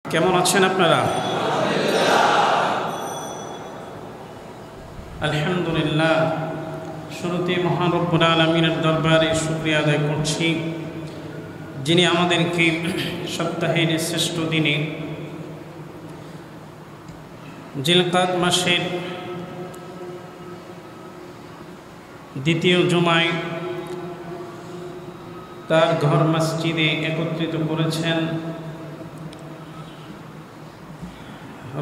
কেমন আছেন আপনারা? আলহামদুলিল্লাহ। শুরুতে মহান রব্বুল আলামিনের দরবারে শুকরিয়া আদায় করছি, যিনি আমাদেরকে সপ্তাহের শ্রেষ্ঠ দিনে জিলকাদ মাসের দ্বিতীয় জুমায় তার ঘর মসজিদে একত্রিত করেছেন।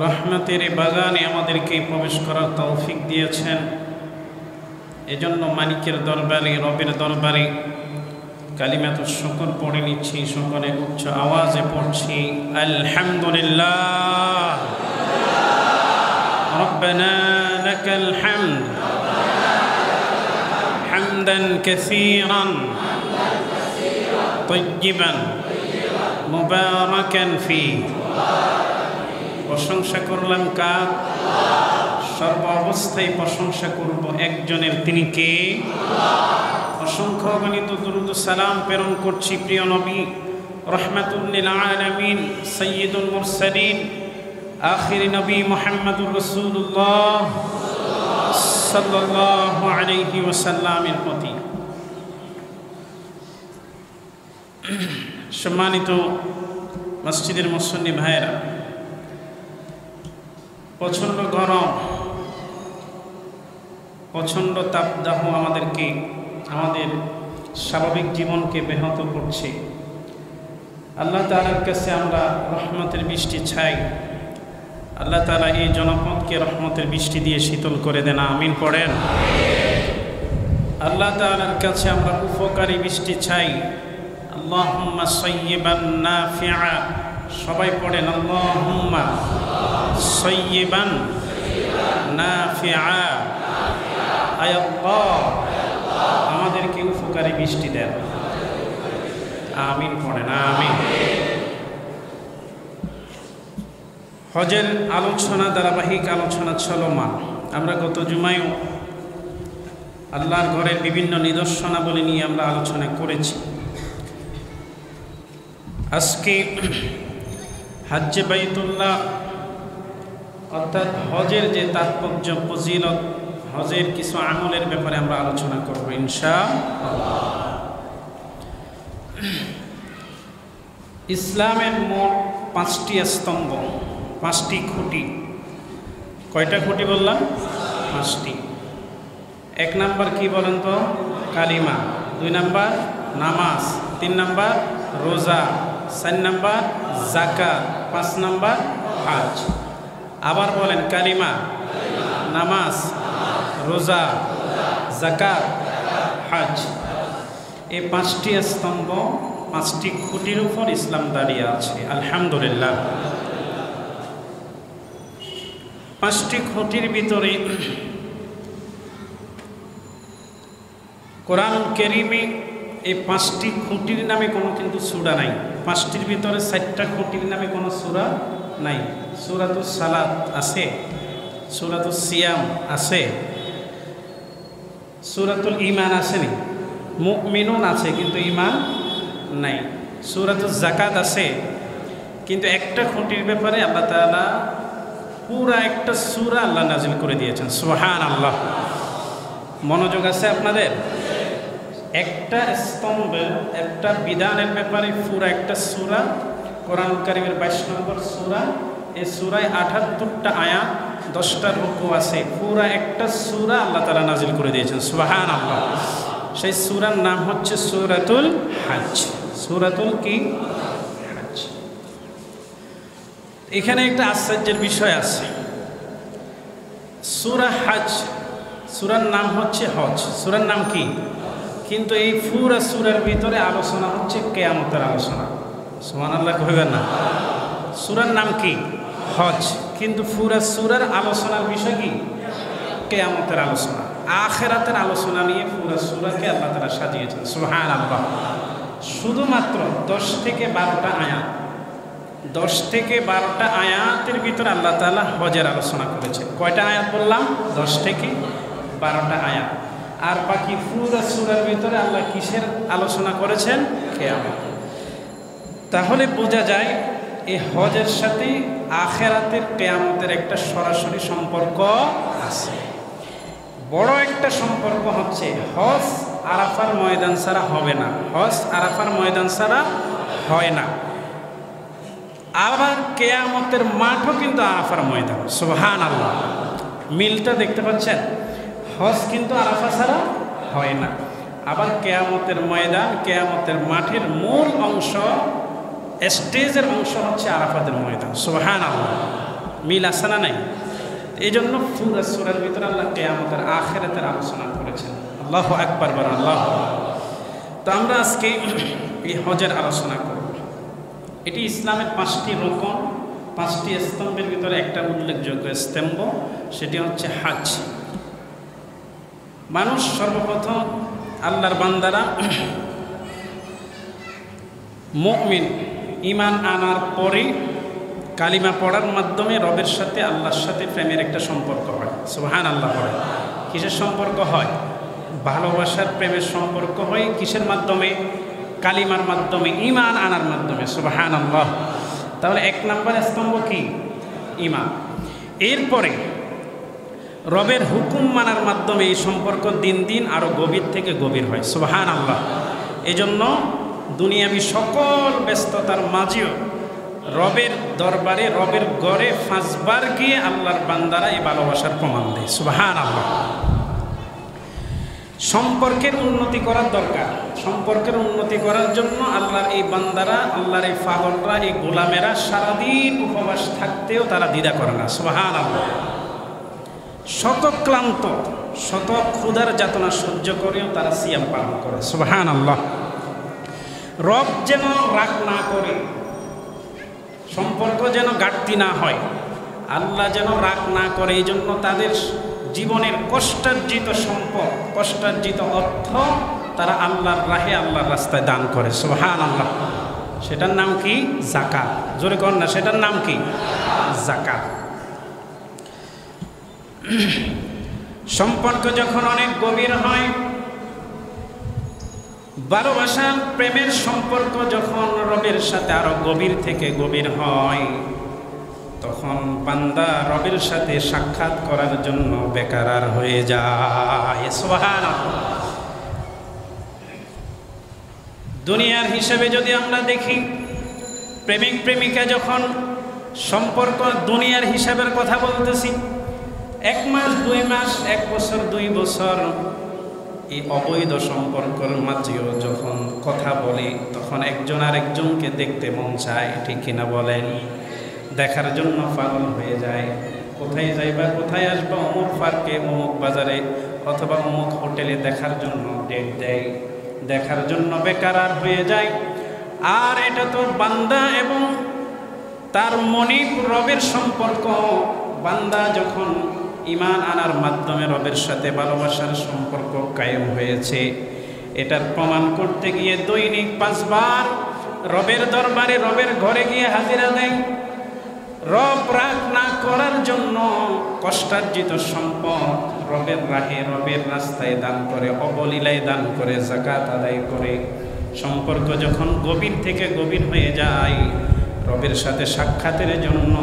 রহমতের বাগানে আমাদেরকে প্রবেশ করার তৌফিক দিয়েছেন। এজন্য মালিকের দরবারে, রবের দরবারে কালিমাতুশ শুকর পড়ে নিচ্ছি, সকলে উচ্চ আওয়াজে পড়ছি আলহামদুলিল্লাহ। রব্বানা লাকাল হামদ হামদান কাসীরান তাইয়িবান মুবারাকান ফীহি। প্রশংসা করলাম কার? সর্ব অবস্থায় প্রশংসা করব একজনের, তিনি কে? অসংখ্য গণিত দুরূদ সালাম প্রেরণ করছি প্রিয় নবী রাহমাতুল লিল আলামিন সাইয়্যিদুল মুরসালিন আখির নবী মুহাম্মদুর রাসূলুল্লাহ সাল্লাল্লাহু আলাইহি ওয়াসাল্লামের প্রতি। সম্মানিত মসজিদের মুসল্লি ভাইয়েরা, প্রচণ্ড গরম, প্রচণ্ড তাপদাহ আমাদের স্বাভাবিক জীবনকে ব্যাহত করছে। আল্লাহ তাআলার কাছে আমরা রহমতের বৃষ্টি চাই। আল্লাহ তাআলা এই জনপদকে রহমতের বৃষ্টি দিয়ে শীতল করে দেন, আমিন পড়েন। আল্লাহ তাআলার কাছে আমরা উপকারী বৃষ্টি চাই। আল্লাহুম্মা সাইয়্যিবান নাফিআ, সবাই পড়েন আল্লাহুম্মা সাইয়্যিবান নাফিআ। আয় আল্লাহ, আমাদেরকে উপকারী বৃষ্টি দেন, আমিন পড়েন, আমিন। হজের আলোচনা, ধারাবাহিক আলোচনা চলমান। আমরা গত জুমায়ও আল্লাহর ঘরের বিভিন্ন নিদর্শনাবলী নিয়ে আমরা আলোচনা করেছি। আজকে হাজ্জে বাইতুল্লাহ অর্থাৎ হজের যে তাৎপর্য, ফজিলত, হজের কিছু আমলের ব্যাপারে আমরা আলোচনা করব ইনশাআল্লাহ। ইসলামের মোট 5টি স্তম্ভ, 5টি খুঁটি। কয়টা খুঁটি বললাম? 5টি। 1 নাম্বার কি বলেন তো? কালিমা। 2 নাম্বার নামাজ। 3 নাম্বার রোজা। 4 নাম্বার যাকাত। 5 নাম্বার হজ। আবার বলেন, কালিমা, নামাজ, রোজা, যাকাত, হজ। এই 5টি স্তম্ভ, 5টি খুঁটির উপর ইসলাম দাঁড়িয়ে আছে, আলহামদুলিল্লাহ। 5টি খুঁটির ভিতরে কোরআন কারীমে এই 5টি খুঁটির নামে কোনো কিন্তু সূরা নাই। 5টির ভিতরে 4টা খুঁটির নামে কোনো সূরা নাই। সূরাতুস সালাত আছে, সূরাতুস সিয়াম আছে, সূরাতুল ঈমান আসেনি, মুমিনুন আছে কিন্তু ঈমান নাই, সূরাতুজ যাকাত আছে। কিন্তু একটা খুঁটির ব্যাপারে আল্লাহ তাআলা পুরা একটা সূরা আল্লাহ নাজিল করে দিয়েছেন, সুবহানাল্লাহ। মনোযোগ আছে আপনাদের? একটা স্তম্ভের, একটা বিধানের ব্যাপারে পুরা একটা সূরা, কোরআন কারীমের 22 নম্বর সূরা। এই সূরায় 78টা আয়াত, 10টা রুকু আছে। পুরা একটা সূরা আল্লাহ তাআলা নাজিল করে দিয়েছেন, সুবহানাল্লাহ। সেই সূরার নাম হচ্ছে সূরাতুল হজ। সূরাতুল কি? হজ। এখানে একটা আশ্চর্যের বিষয় আছে। সূরা হজ, সূরার নাম হচ্ছে হজ, সূরার নাম কি? কিন্তু এই পুরা সূরার ভিতরে আলোচনা হচ্ছে কিয়ামতের আলোচনা, সুবহানাল্লাহ কইবেন না? সূরার নাম কি? হজ, কিন্তু পুরা সূরার আলোচনার বিষয় কি? কিয়ামতের আলোচনা, আখিরাতের আলোচনা নিয়ে পুরা সূরাকে আল্লাহ তাআলা সাজিয়েছেন, সুবহানাল্লাহ। শুধুমাত্র 10 থেকে 12টা আয়াত, 10 থেকে 12টা আয়াতের ভিতরে আল্লাহ তাআলা হজের আলোচনা করেছেন। কয়টা আয়াত বললাম? 10 থেকে 12টা আয়াত। আর বাকি পুরা সূরার ভিতরে আল্লাহ কিসের আলোচনা করেছেন? কিয়ামত। তাহলে বোঝা যায় এই হজের সাথে আখিরাতের কিয়ামতের একটা সরাসরি সম্পর্ক আছে। বড় একটা সম্পর্ক হচ্ছে হজ আরাফার ময়দান ছাড়া হবে না, হজ আরাফার ময়দান ছাড়া হয় না। আবার কিয়ামতের মাঠও কিন্তু আরাফার ময়দান। সুবহানাল্লাহ, মিলটা দেখতে পাচ্ছেন? হজ কিন্তু আরাফা ছাড়া হয় না, আবার কিয়ামতের ময়দান, কিয়ামতের মাঠের মূল অংশ, স্টেজের অংশ হচ্ছে আরাফাতের ময়দান। সুবহানাল্লাহ, মিল আছে না নাই? এই জন্য পুরো সূরার ভিতরে আল্লাহ কিয়ামতের আখিরাতের আলোচনা করেছেন। আল্লাহু আকবার, বলেন আল্লাহ। তো আমরা আজকে এই হজের আলোচনা করব। এটি ইসলামের 5টি রকম, 5টি স্তম্ভের ভিতরে একটা উল্লেখযোগ্য স্তম্ভ, সেটি হচ্ছে হজ। মানুষ সর্বপ্রথম আল্লাহর বান্দারা মুমিন ঈমান আনার পরে কালিমা পড়ার মাধ্যমে রবের সাথে, আল্লাহর সাথে প্রেমের একটা সম্পর্ক হয়। সুবহানাল্লাহ পড়ে। কিসের সম্পর্ক হয়? ভালোবাসার, প্রেমের সম্পর্ক হয়। কিসের মাধ্যমে? কালিমার মাধ্যমে, ঈমান আনার মাধ্যমে। সুবহানাল্লাহ। তাহলে 1 নম্বর স্তম্ভ কি? ঈমান। এরপরে রবের হুকুম মানার মাধ্যমে এই সম্পর্ক দিন দিন আরো গভীর থেকে গভীর হয়। সুবহানাল্লাহ। এজন্য দুনিয়াবি সকল ব্যস্ততার মাঝেও রবের দরবারে, রবের ঘরে 5 বার গিয়ে আল্লাহর বান্দারা এই ভালোবাসার প্রমাণ দেয়। সুবহানাল্লাহ। সম্পর্কের উন্নতি করার দরকার। সম্পর্কের উন্নতি করার জন্য আল্লাহর এই বান্দারা, আল্লাহর এই পাগলরা, এই গোলামেরা সারাদিন উপবাস থাকতেও তারা দ্বিধা করে না। সুবহানাল্লাহ। শত ক্লান্ত, শত ক্ষুধার যাতনা সহ্য করেও তারা সিয়াম পালন করে। সুবহানাল্লাহ। রব যেন রাগ না করে, সম্পর্ক যেন ঘাটতি না হয়, আল্লাহ যেন রাগ না করে, এই জন্য তাদের জীবনের কষ্টার্জিত সম্পদ, কষ্টার্জিত অর্থ তারা আল্লাহর রাহে, আল্লাহর রাস্তায় দান করে। সুবহানাল্লাহ। সেটার নাম কি? যাকাত। জোরে কর না, সেটার নাম কি? যাকাত। সম্পর্ক যখন অনেক গভীর হয়, ভালোবাসার, প্রেমের সম্পর্ক যখন রবের সাথে আরো গভীর থেকে গভীর হয়, তখন বান্দা রবের সাথে সাক্ষাৎ করার জন্য বেকারার হয়ে যায়। সুবহানাল্লাহ। দুনিয়ার হিসেবে যদি আমরা দেখি, প্রেমিক প্রেমিকা যখন সম্পর্ক, দুনিয়ার হিসাবের কথা বলতেছি, 1 মাস 2 মাস, 1 বছর 2 বছর, এই অবৈধ সম্পর্কের মাঝেও যখন কথা বলি, তখন একজন আরেকজনকে দেখতে মন চায়, ঠিক কিনা বলেন? দেখার জন্য পাগল হয়ে যায়। কোথায় যাইবা, কোথায় আসবা, অমুক পার্কে, অমুক বাজারে, অথবা অমুক হোটেলে দেখার জন্য ডেট দেয়, দেখার জন্য বেকারার হয়ে যায়। আর এটা তো বান্দা এবং তার মনিব রবের সম্পর্ক। বান্দা যখন ঈমান আনার মাধ্যমে রবের সাথে ভালোবাসার সম্পর্ক কায়েম হয়েছে, এটার প্রমাণ করতে গিয়ে দৈনিক 5 বার রবের দরবারে, রবের ঘরে গিয়ে হাজিরা দেয়। রব রাগ না করার জন্য কষ্টার্জিত সম্পদ রবের রাহে, রবের রাস্তায় দান করে, অবলীলায় দান করে, যাকাত আদায় করে। সম্পর্ক যখন গভীর থেকে গভীর হয়ে যায়, রবের সাথে সাক্ষাতের জন্য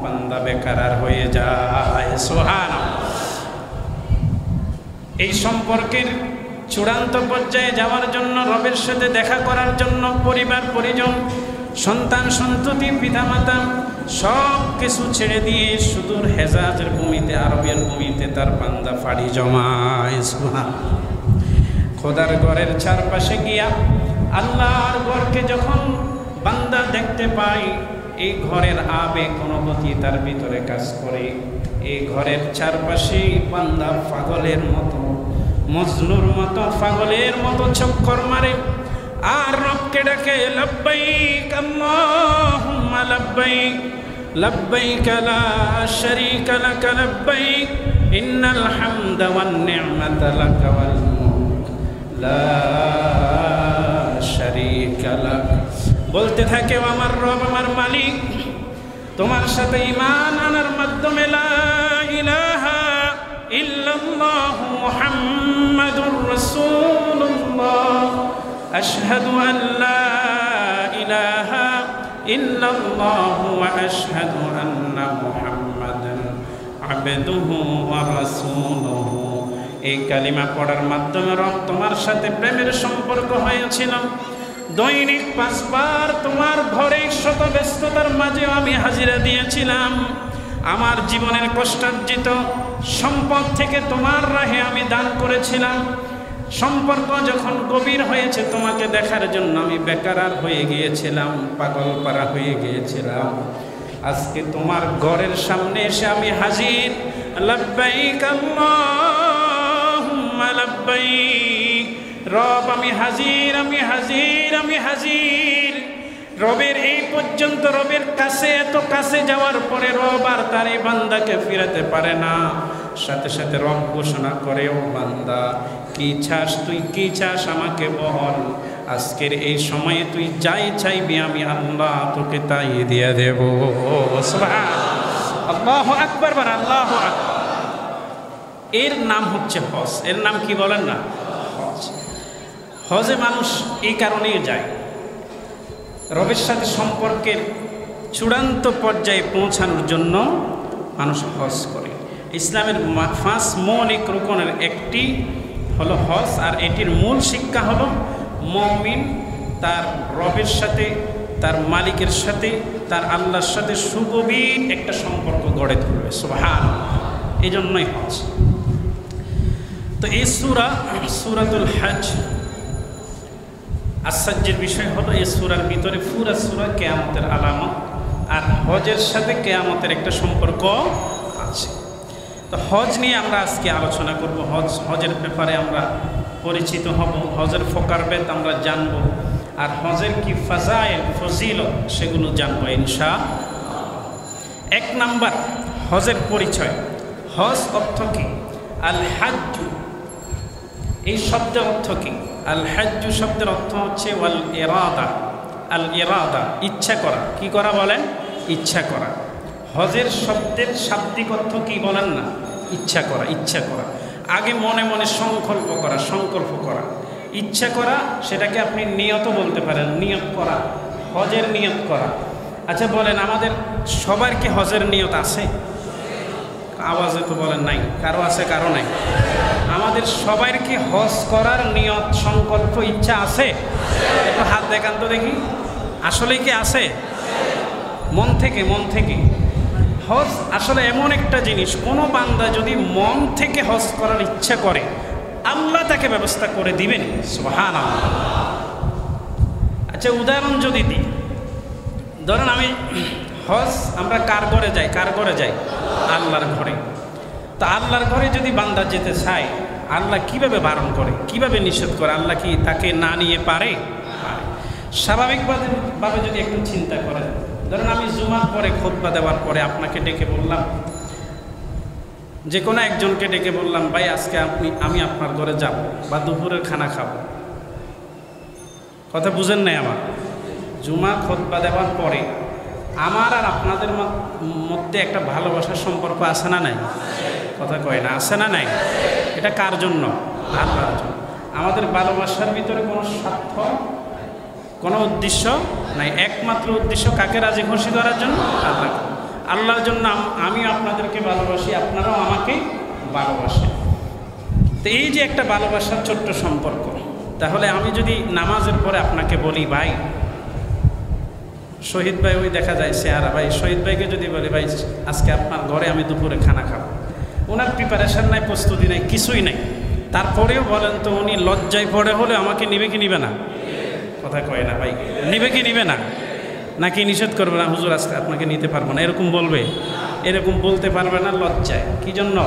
বান্দা বেকারার হয়ে যায়। সুবহানাল্লাহ। এই সম্পর্কের চূড়ান্ত পর্যায়ে যাওয়ার জন্য, রবের সাথে দেখা করার জন্য পরিবার পরিজন, সন্তান সন্ততি, পিতামাতা সব কিছু ছেড়ে দিয়ে সুদূর হেজাজের ভূমিতে, আরবের ভূমিতে তার বান্দা ফাড়ি জমায়। সুবহানাল্লাহ। খোদার ঘরের চারপাশে গিয়া আল্লাহর ঘরকে যখন বান্দা দেখতে পায়, এই ঘরের আবেগ অনুভূতি তার ভিতরে কাজ করে। এই ঘরের চারপাশে বান্দা পাগলের মতো, মজনুর মতো, পাগলের মতো চক্কর মারে আর রবকে ডাকে, লব্বাইক আল্লাহুম্মা লব্বাইক, লব্বাইক লা শারীকা লাক লব্বাইক, ইন্নাল হামদা ওয়ান নি'মাতা লাক ওয়াল মুলক লা শারীকা লাক। বলতে থাকে, আমার রব, আমার মালিক, তোমার সাথে ঈমান আনার মাধ্যমে লা ইলাহা ইল্লাল্লাহু মুহাম্মাদুর রাসূলুল্লাহ, আশহাদু আন লা ইলাহা ইল্লাল্লাহু ওয়া আশহাদু আন্না মুহাম্মাদান আবদুহু ওয়া রাসূলুহু। এই কালিমা পড়ার মাধ্যমে রব তোমার সাথে প্রেমের সম্পর্ক হয়েছিল। দৈনিক 5 বার তোমার ঘরে শত ব্যস্ততার মাঝেও আমি হাজিরা দিয়েছিলাম। আমার জীবনের কষ্টার্জিত সম্পদ থেকে তোমার রাহে আমি দান করেছিলাম। সম্পর্ক যখন গভীর হয়েছে তোমাকে দেখার জন্য আমি বেকারার হয়ে গিয়েছিলাম, পাগলপাড়া হয়ে গিয়েছিলাম। আজকে তোমার ঘরের সামনে এসে আমি হাজির। লাব্বাইক আল্লাহুম্মা লাব্বাইক। রব আমি হাজির, আমি হাজির, আমি হাজির। রবের এই পর্যন্ত রবের কাছে, এত কাছে যাওয়ার পরে রব আর তার এই বান্দাকে ফিরাতে পারে না। সাথে সাথে রব ঘোষণা করে, ও বান্দা কি চাস, তুই কি চাস আমাকে বল। আজকের এই সময়ে তুই যাই চাইবি আমি আল্লাহ তোকে তাই দিয়ে দেব। সুবহানাল্লাহ, আল্লাহু আকবার, আল্লাহু আকবার। এর নাম হচ্ছে হজ। এর নাম কি বলেন না? হজ। হজে মানুষ এই কারণেই যায়, রবের সাথে সম্পর্কের চূড়ান্ত পর্যায়ে পৌঁছানোর জন্য মানুষ হজ করে। ইসলামের 5 মৌলিক রুকনের একটি হলো হজ, আর এটির মূল শিক্ষা হলো মুমিন তার রবের সাথে, তার মালিকের সাথে, তার আল্লাহর সাথে সুগভীর একটা সম্পর্ক গড়ে তুলবে। সুবহানাল্লাহ, এই জন্যই হজ। তো এই সূরাতুল হজ আশ্চর্যের বিষয় হলো এই সূরার ভিতরে পুরা সূরা কিয়ামতের আলামত, আর হজের সাথে কিয়ামতের একটা সম্পর্ক আছে। তো হজ নিয়ে আমরা আজকে আলোচনা করব। হজের ব্যাপারে আমরা পরিচিত হব, হজের ফকারবেদ আমরা জানব, আর হজের কি ফাজাইল ফজিলত সেগুলো জানবো ইনশাআল্লাহ। 1 নাম্বার হজের পরিচয়। হজ অর্থ কি? আল হাজ্জু, এই শব্দের অর্থ কি? আল হাজ্জু শব্দের অর্থ হচ্ছে ওয়াল ইরাদা। আল ইরাদা, ইচ্ছা করা। কি করা বলেন? ইচ্ছা করা। হজের শব্দের শাব্দিক অর্থ কি বলেন না? ইচ্ছা করা, ইচ্ছা করা। আগে মনে মনে সংকল্প করা, সংকল্প করা, ইচ্ছা করা। সেটাকে আপনি নিয়ত বলতে পারেন, নিয়ত করা, হজের নিয়ত করা। আচ্ছা বলেন, আমাদের সবার কি হজের নিয়ত আছে? আওয়াজে তো বলেন নাই। কারো আছে, কারো নাই। আমাদের সবার কি হজ করার নিয়ত, সংকল্প, ইচ্ছা আছে? একটু হাত দেখান তো দেখি, আসলেই কি আছে? মন থেকে, মন থেকে। হজ আসলে এমন একটা জিনিস, কোনো বান্দা যদি মন থেকে হজ করার ইচ্ছা করে আল্লাহ তাকে ব্যবস্থা করে দিবেন। সুবহানাল্লাহ। আচ্ছা উদাহরণ যদি দিই, ধরেন আমি হজ, আমরা কার ঘরে যাই? কার ঘরে যাই? আল্লাহর ঘরে। তো আল্লাহর ঘরে যদি বান্দা যেতে চায়, আল্লাহ কিভাবে বারণ করে, কিভাবে নিষেধ করে? আল্লাহ কি তাকে না নিয়ে পারে? স্বাভাবিকভাবে যদি একটু চিন্তা করেন, ধরেন আমি জুমার পরে খুতবা দেওয়ার পরে আপনাকে ডেকে বললাম, যে কোনো একজনকে ডেকে বললাম, ভাই আজকে আমি আপনার ঘরে যাব বা দুপুরের খানা খাবো। কথা বুঝেন নাই আমার? জুমা খুতবা দেওয়ার পরে আমার আর আপনাদের মধ্যে একটা ভালোবাসার সম্পর্ক আছে না নাই? কথা কয় না, আছে না নাই? এটা কার জন্য? আল্লাহর জন্য। আমাদের ভালোবাসার ভিতরে কোনো স্বার্থ, কোনো উদ্দেশ্য নাই। একমাত্র উদ্দেশ্য কাকে রাজি খুশি করার জন্য? আল্লাহকে। আল্লাহর জন্য আমি আপনাদেরকে ভালোবাসি, আপনারাও আমাকে ভালোবাসেন। তো এই যে একটা ভালোবাসার ছোট্ট সম্পর্ক, তাহলে আমি যদি নামাজের পরে আপনাকে বলি, ভাই শহীদ ভাই, ওই দেখা যায় চেহারা, ভাই শহীদ ভাইকে যদি বলি, ভাই আজকে আপনার ঘরে আমি দুপুরে খানা খাবো, ওনার প্রিপারেশন নাই, প্রস্তুতি নাই, কিছুই নাই, তারপরেও বলেন তো উনি লজ্জায় পড়ে হলে আমাকে নিবে কি নিবে না? কথা কয় না ভাই, নিবে কি নিবে না? নাকি নিষেধ করবে না, হুজুর আজকে আপনাকে নিতে পারবো না, এরকম বলবে? এরকম বলতে পারবে না, লজ্জায়। কি জন্য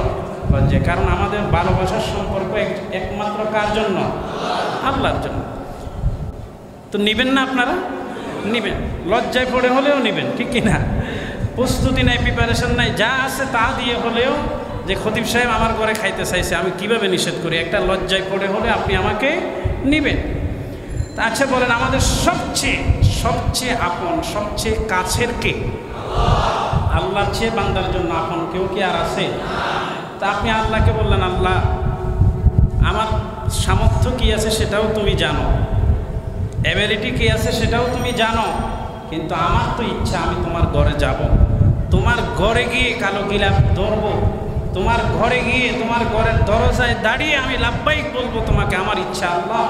লজ্জায়? কারণ আমাদের ভালোবাসার সম্পর্ক একমাত্র কার জন্য? আল্লাহর জন্য। তো নিবেন না আপনারা? নিবেন, লজ্জায় পড়ে হলেও নিবেন, ঠিক কিনা? প্রস্তুতি নাই, প্রিপারেশন নাই, যা আছে তা দিয়ে হলেও, যে খতিব সাহেব আমার ঘরে খাইতে চাইছে, আমি কিভাবে নিষেধ করি? একটা লজ্জায় পড়ে হলে আপনি আমাকে নিবেন। তা আচ্ছা বলেন, আমাদের সবচেয়ে আপন, সবচেয়ে কাছের কে? আল্লাহর চেয়ে বান্দার জন্য আপন কেউ কি আর আছে? তা আপনি আল্লাহকে বললেন, আল্লাহ আমার সামর্থ্য কি আছে সেটাও তুমি জানো, অ্যাবিলিটি কি আছে সেটাও তুমি জানো, কিন্তু আমার তো ইচ্ছা আমি তোমার ঘরে যাব, তোমার ঘরে গিয়ে কালো গিলাপ ধরবো, তোমার ঘরে গিয়ে তোমার ঘরের দরজায় দাঁড়িয়ে আমি লাব্বাইক বলবো তোমাকে। আমার ইচ্ছা আল্লাহ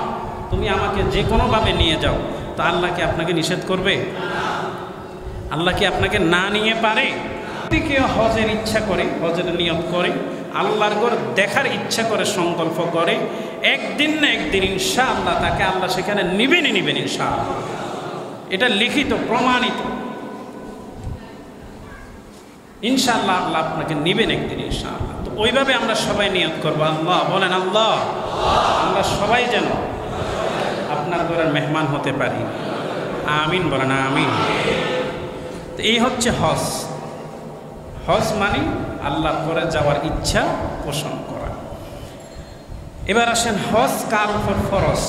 তুমি আমাকে যে কোনোভাবে নিয়ে যাও। তো আল্লাহ কি আপনাকে নিষেধ করবে? আল্লাহ কি আপনাকে না নিয়ে পারে? যদি কেউ হজের ইচ্ছা করে, হজের নিয়ত করে, আল্লাহর ঘর দেখার ইচ্ছা করে, সংকল্প করে, একদিন না একদিন ইনশাআল্লাহ তাকে আল্লাহ সেখানে নিবেনই নিবেন ইনশাআল্লাহ। এটা লিখিত প্রমাণিত, ইনশাআল্লাহ আল্লাহ আপনাকে নিবেন একদিন ইনশাআল্লাহ। তো ওইভাবে আমরা সবাই নিয়ত করবো, আল্লাহ বলেন আল্লাহ আমরা সবাই যেন আপনার ঘরের মেহমান হতে পারি। আমিন বলেন আমিন। তো এই হচ্ছে হজ। হজ মানে আল্লাহর ঘরে যাওয়ার ইচ্ছা পোষণ করা। এবার আসেন হজ কার উপর ফরজ?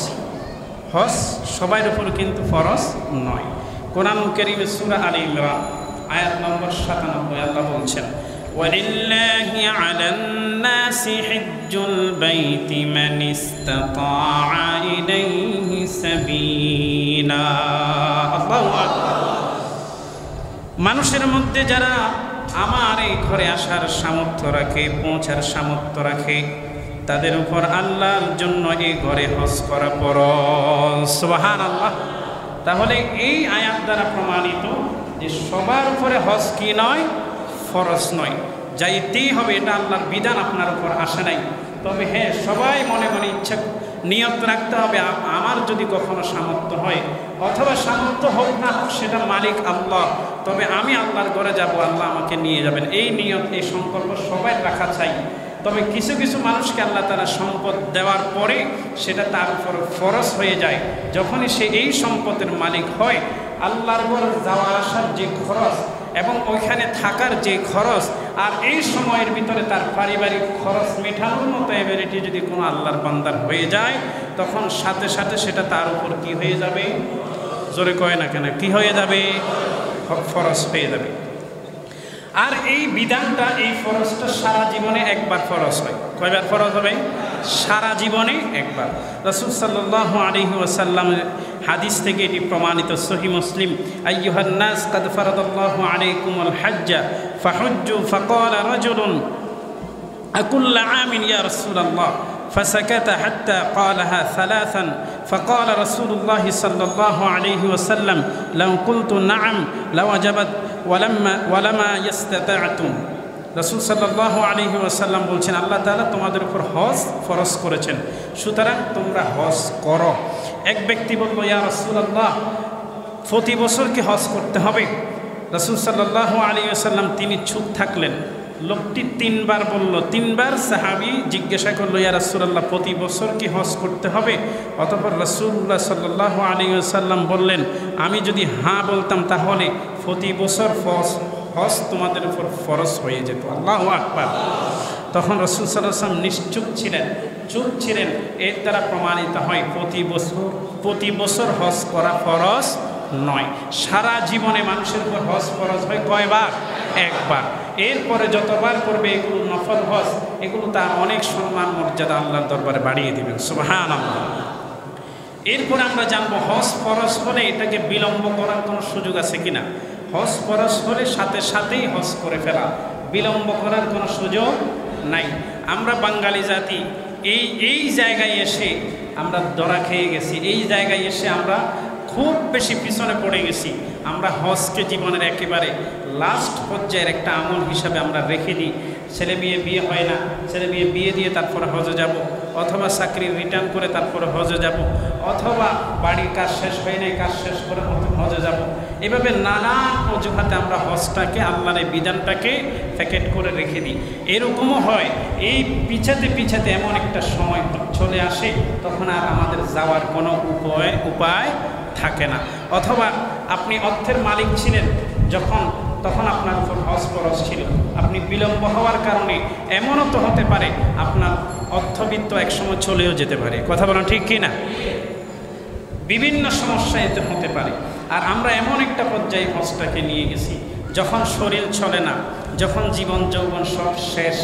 হজ সবার উপর কিন্তু ফরজ নয়। কোরআন কারীমে সূরা আলে ইমরান আয়াত নম্বর 97 আল্লাহ বলছেন, ওয়ালিল্লাহি আলান নাসি হিজ্জুল বাইতি মান ইসতাতাআ ইলাইহি সাবিলা। আল্লাহু আকবার। মানুষের মধ্যে যারা আমার এই ঘরে আসার সামর্থ্য রাখে, পৌঁছার সামর্থ্য রাখে, তাদের উপর আল্লাহর জন্য এই ঘরে হজ করা ফরজ। সুবহানাল্লাহ। তাহলে এই আয়াত দ্বারা প্রমাণিত যে সবার উপরে হজ কি নয়? ফরজ নয়। যাইতেই হবে, এটা আল্লাহর বিধান, আপনার উপর আসে নাই। তবে হ্যাঁ, সবাই মনে মনে ইচ্ছা নিয়ত রাখতে হবে, আমার যদি কখনো সামর্থ্য হয়, অথবা সামর্থ্য হোক না হোক সেটা মালিক আল্লাহ, তবে আমি আল্লাহর ঘরে যাব, আল্লাহ আমাকে নিয়ে যাবেন। এই নিয়ত, এই সংকল্প সবাই রাখা চাই। তবে কিছু কিছু মানুষকে আল্লাহ তারা সম্পদ দেওয়ার পরে সেটা তার উপর ফরজ হয়ে যায়। যখনই সে এই সম্পদের মালিক হয়, আল্লাহর ঘরে যাওয়া আসার যে খরচ এবং ওইখানে থাকার যে খরচ, আর এই সময়ের ভিতরে তার পারিবারিক খরচ মেটানোর মতো এবিলিটি যদি কোনো আল্লাহর বান্দার হয়ে যায়, তখন সাথে সাথে সেটা তার উপর কি হয়ে যাবে? জোরে কয় না কেন? কি হয়ে যাবে? ফরজ হয়ে যাবে। আর এই বিধানটা, এই ফরজটা সারা জীবনে একবার ফরজ হয়। কয়বার ফরজ হবে? সারা জীবনে একবার। রাসূল সাল্লাল্লাহু আলাইহি ওয়াসাল্লামের হাদিস থেকে এটি প্রমাণিত, সহিহ মুসলিম, আইয়ুহান নাস কাদ ফারাদাল্লাহু আলাইকুমুল হাজ্জা ফাহুজ্জু ফাকালা রাজুলুন আকুল্লা আমিন ইয়া রাসূলুল্লাহ فسكت حتى قالها ثلاثا فقال رسول الله صلى الله عليه وسلم لو قلت نعم لوجبت ولما يستطعتم। রাসূল সাল্লাল্লাহু আলাইহি ওয়াসাল্লাম বলছেন, আল্লাহ তাআলা তোমাদের উপর হজ ফরজ করেছেন, সুতরাং তোমরা হজ করো। এক ব্যক্তি বলল, ইয়া রাসূলুল্লাহ প্রতি বছর কি হজ করতে হবে? রাসূল সাল্লাল্লাহু আলাইহি ওয়াসাল্লাম তিনি চুপ থাকলেন। লোকটি তিনবার বলল। তিনবার সাহাবী জিজ্ঞাসা করলো, ইয়া রাসূলুল্লাহ প্রতি বছর কি হজ করতে হবে? অতঃপর রাসূলুল্লাহ সাল্লাল্লাহু আলাইহি ওয়াসাল্লাম বললেন, আমি যদি হ্যাঁ বলতাম তাহলে প্রতি বছর হজ তোমাদের উপর ফরজ হয়ে যেত। আল্লাহু আকবার। তখন রাসূল সাল্লাল্লাহু আলাইহি ওয়াসাল্লাম নিশ্চুপ ছিলেন, চুপ ছিলেন। এর দ্বারা প্রমাণিত হয় প্রতি বছর হজ করা ফরজ নয়। সারা জীবনে মানুষের উপর হজ ফরজ হয় কয়বার? একবার। এরপরে যতবার করবে এগুলো নফল হজ, এগুলো তার অনেক সম্মান মর্যাদা আল্লাহর দরবারে বাড়িয়ে দিবেন। সুবহানাল্লাহ। এরপরে আমরা জানবো হজ ফরজ হলে এটাকে বিলম্ব করার কোনো সুযোগ আছে কিনা। হজ ফরজ হলে সাথে সাথেই হজ করে ফেলা, বিলম্ব করার কোনো সুযোগ নাই। আমরা বাঙালি জাতি এই জায়গায় এসে আমরা ধরা খেয়ে গেছি। এই জায়গায় এসে আমরা খুব বেশি পিছনে পড়ে গেছি। আমরা হজকে জীবনের একেবারে লাস্ট পর্যায়ের একটা আমল হিসাবে আমরা রেখে দিই। ছেলে মেয়ে বিয়ে হয় না, ছেলে মেয়ে বিয়ে দিয়ে তারপরে হজে যাব, অথবা চাকরি রিটার্ন করে তারপরে হজে যাব, অথবা বাড়ির কাজ শেষ হয় নাই, কাজ শেষ করে হজে যাব। এভাবে নানান অজুহাতে আমরা হজটাকে, আল্লাহর এই বিধানটাকে প্যাকেট করে রেখে দিই। এরকমও হয়, এই পিছাতে এমন একটা সময় চলে আসে তখন আর আমাদের যাওয়ার কোনো উপায় থাকে না। অথবা আপনি অর্থের মালিক ছিলেন তখন আপনার উপর হজ ফরজ ছিল, আপনি বিলম্ব হওয়ার কারণে এমনও তো হতে পারে আপনার অর্থবিত্ত একসময় চলেও যেতে পারে। কথা বলেন ঠিক কি না? বিভিন্ন সমস্যা এতে হতে পারে। আর আমরা এমন একটা পর্যায়ে হজটাকে নিয়ে গেছি, যখন শরীর চলে না, যখন জীবন যৌবন সব শেষ,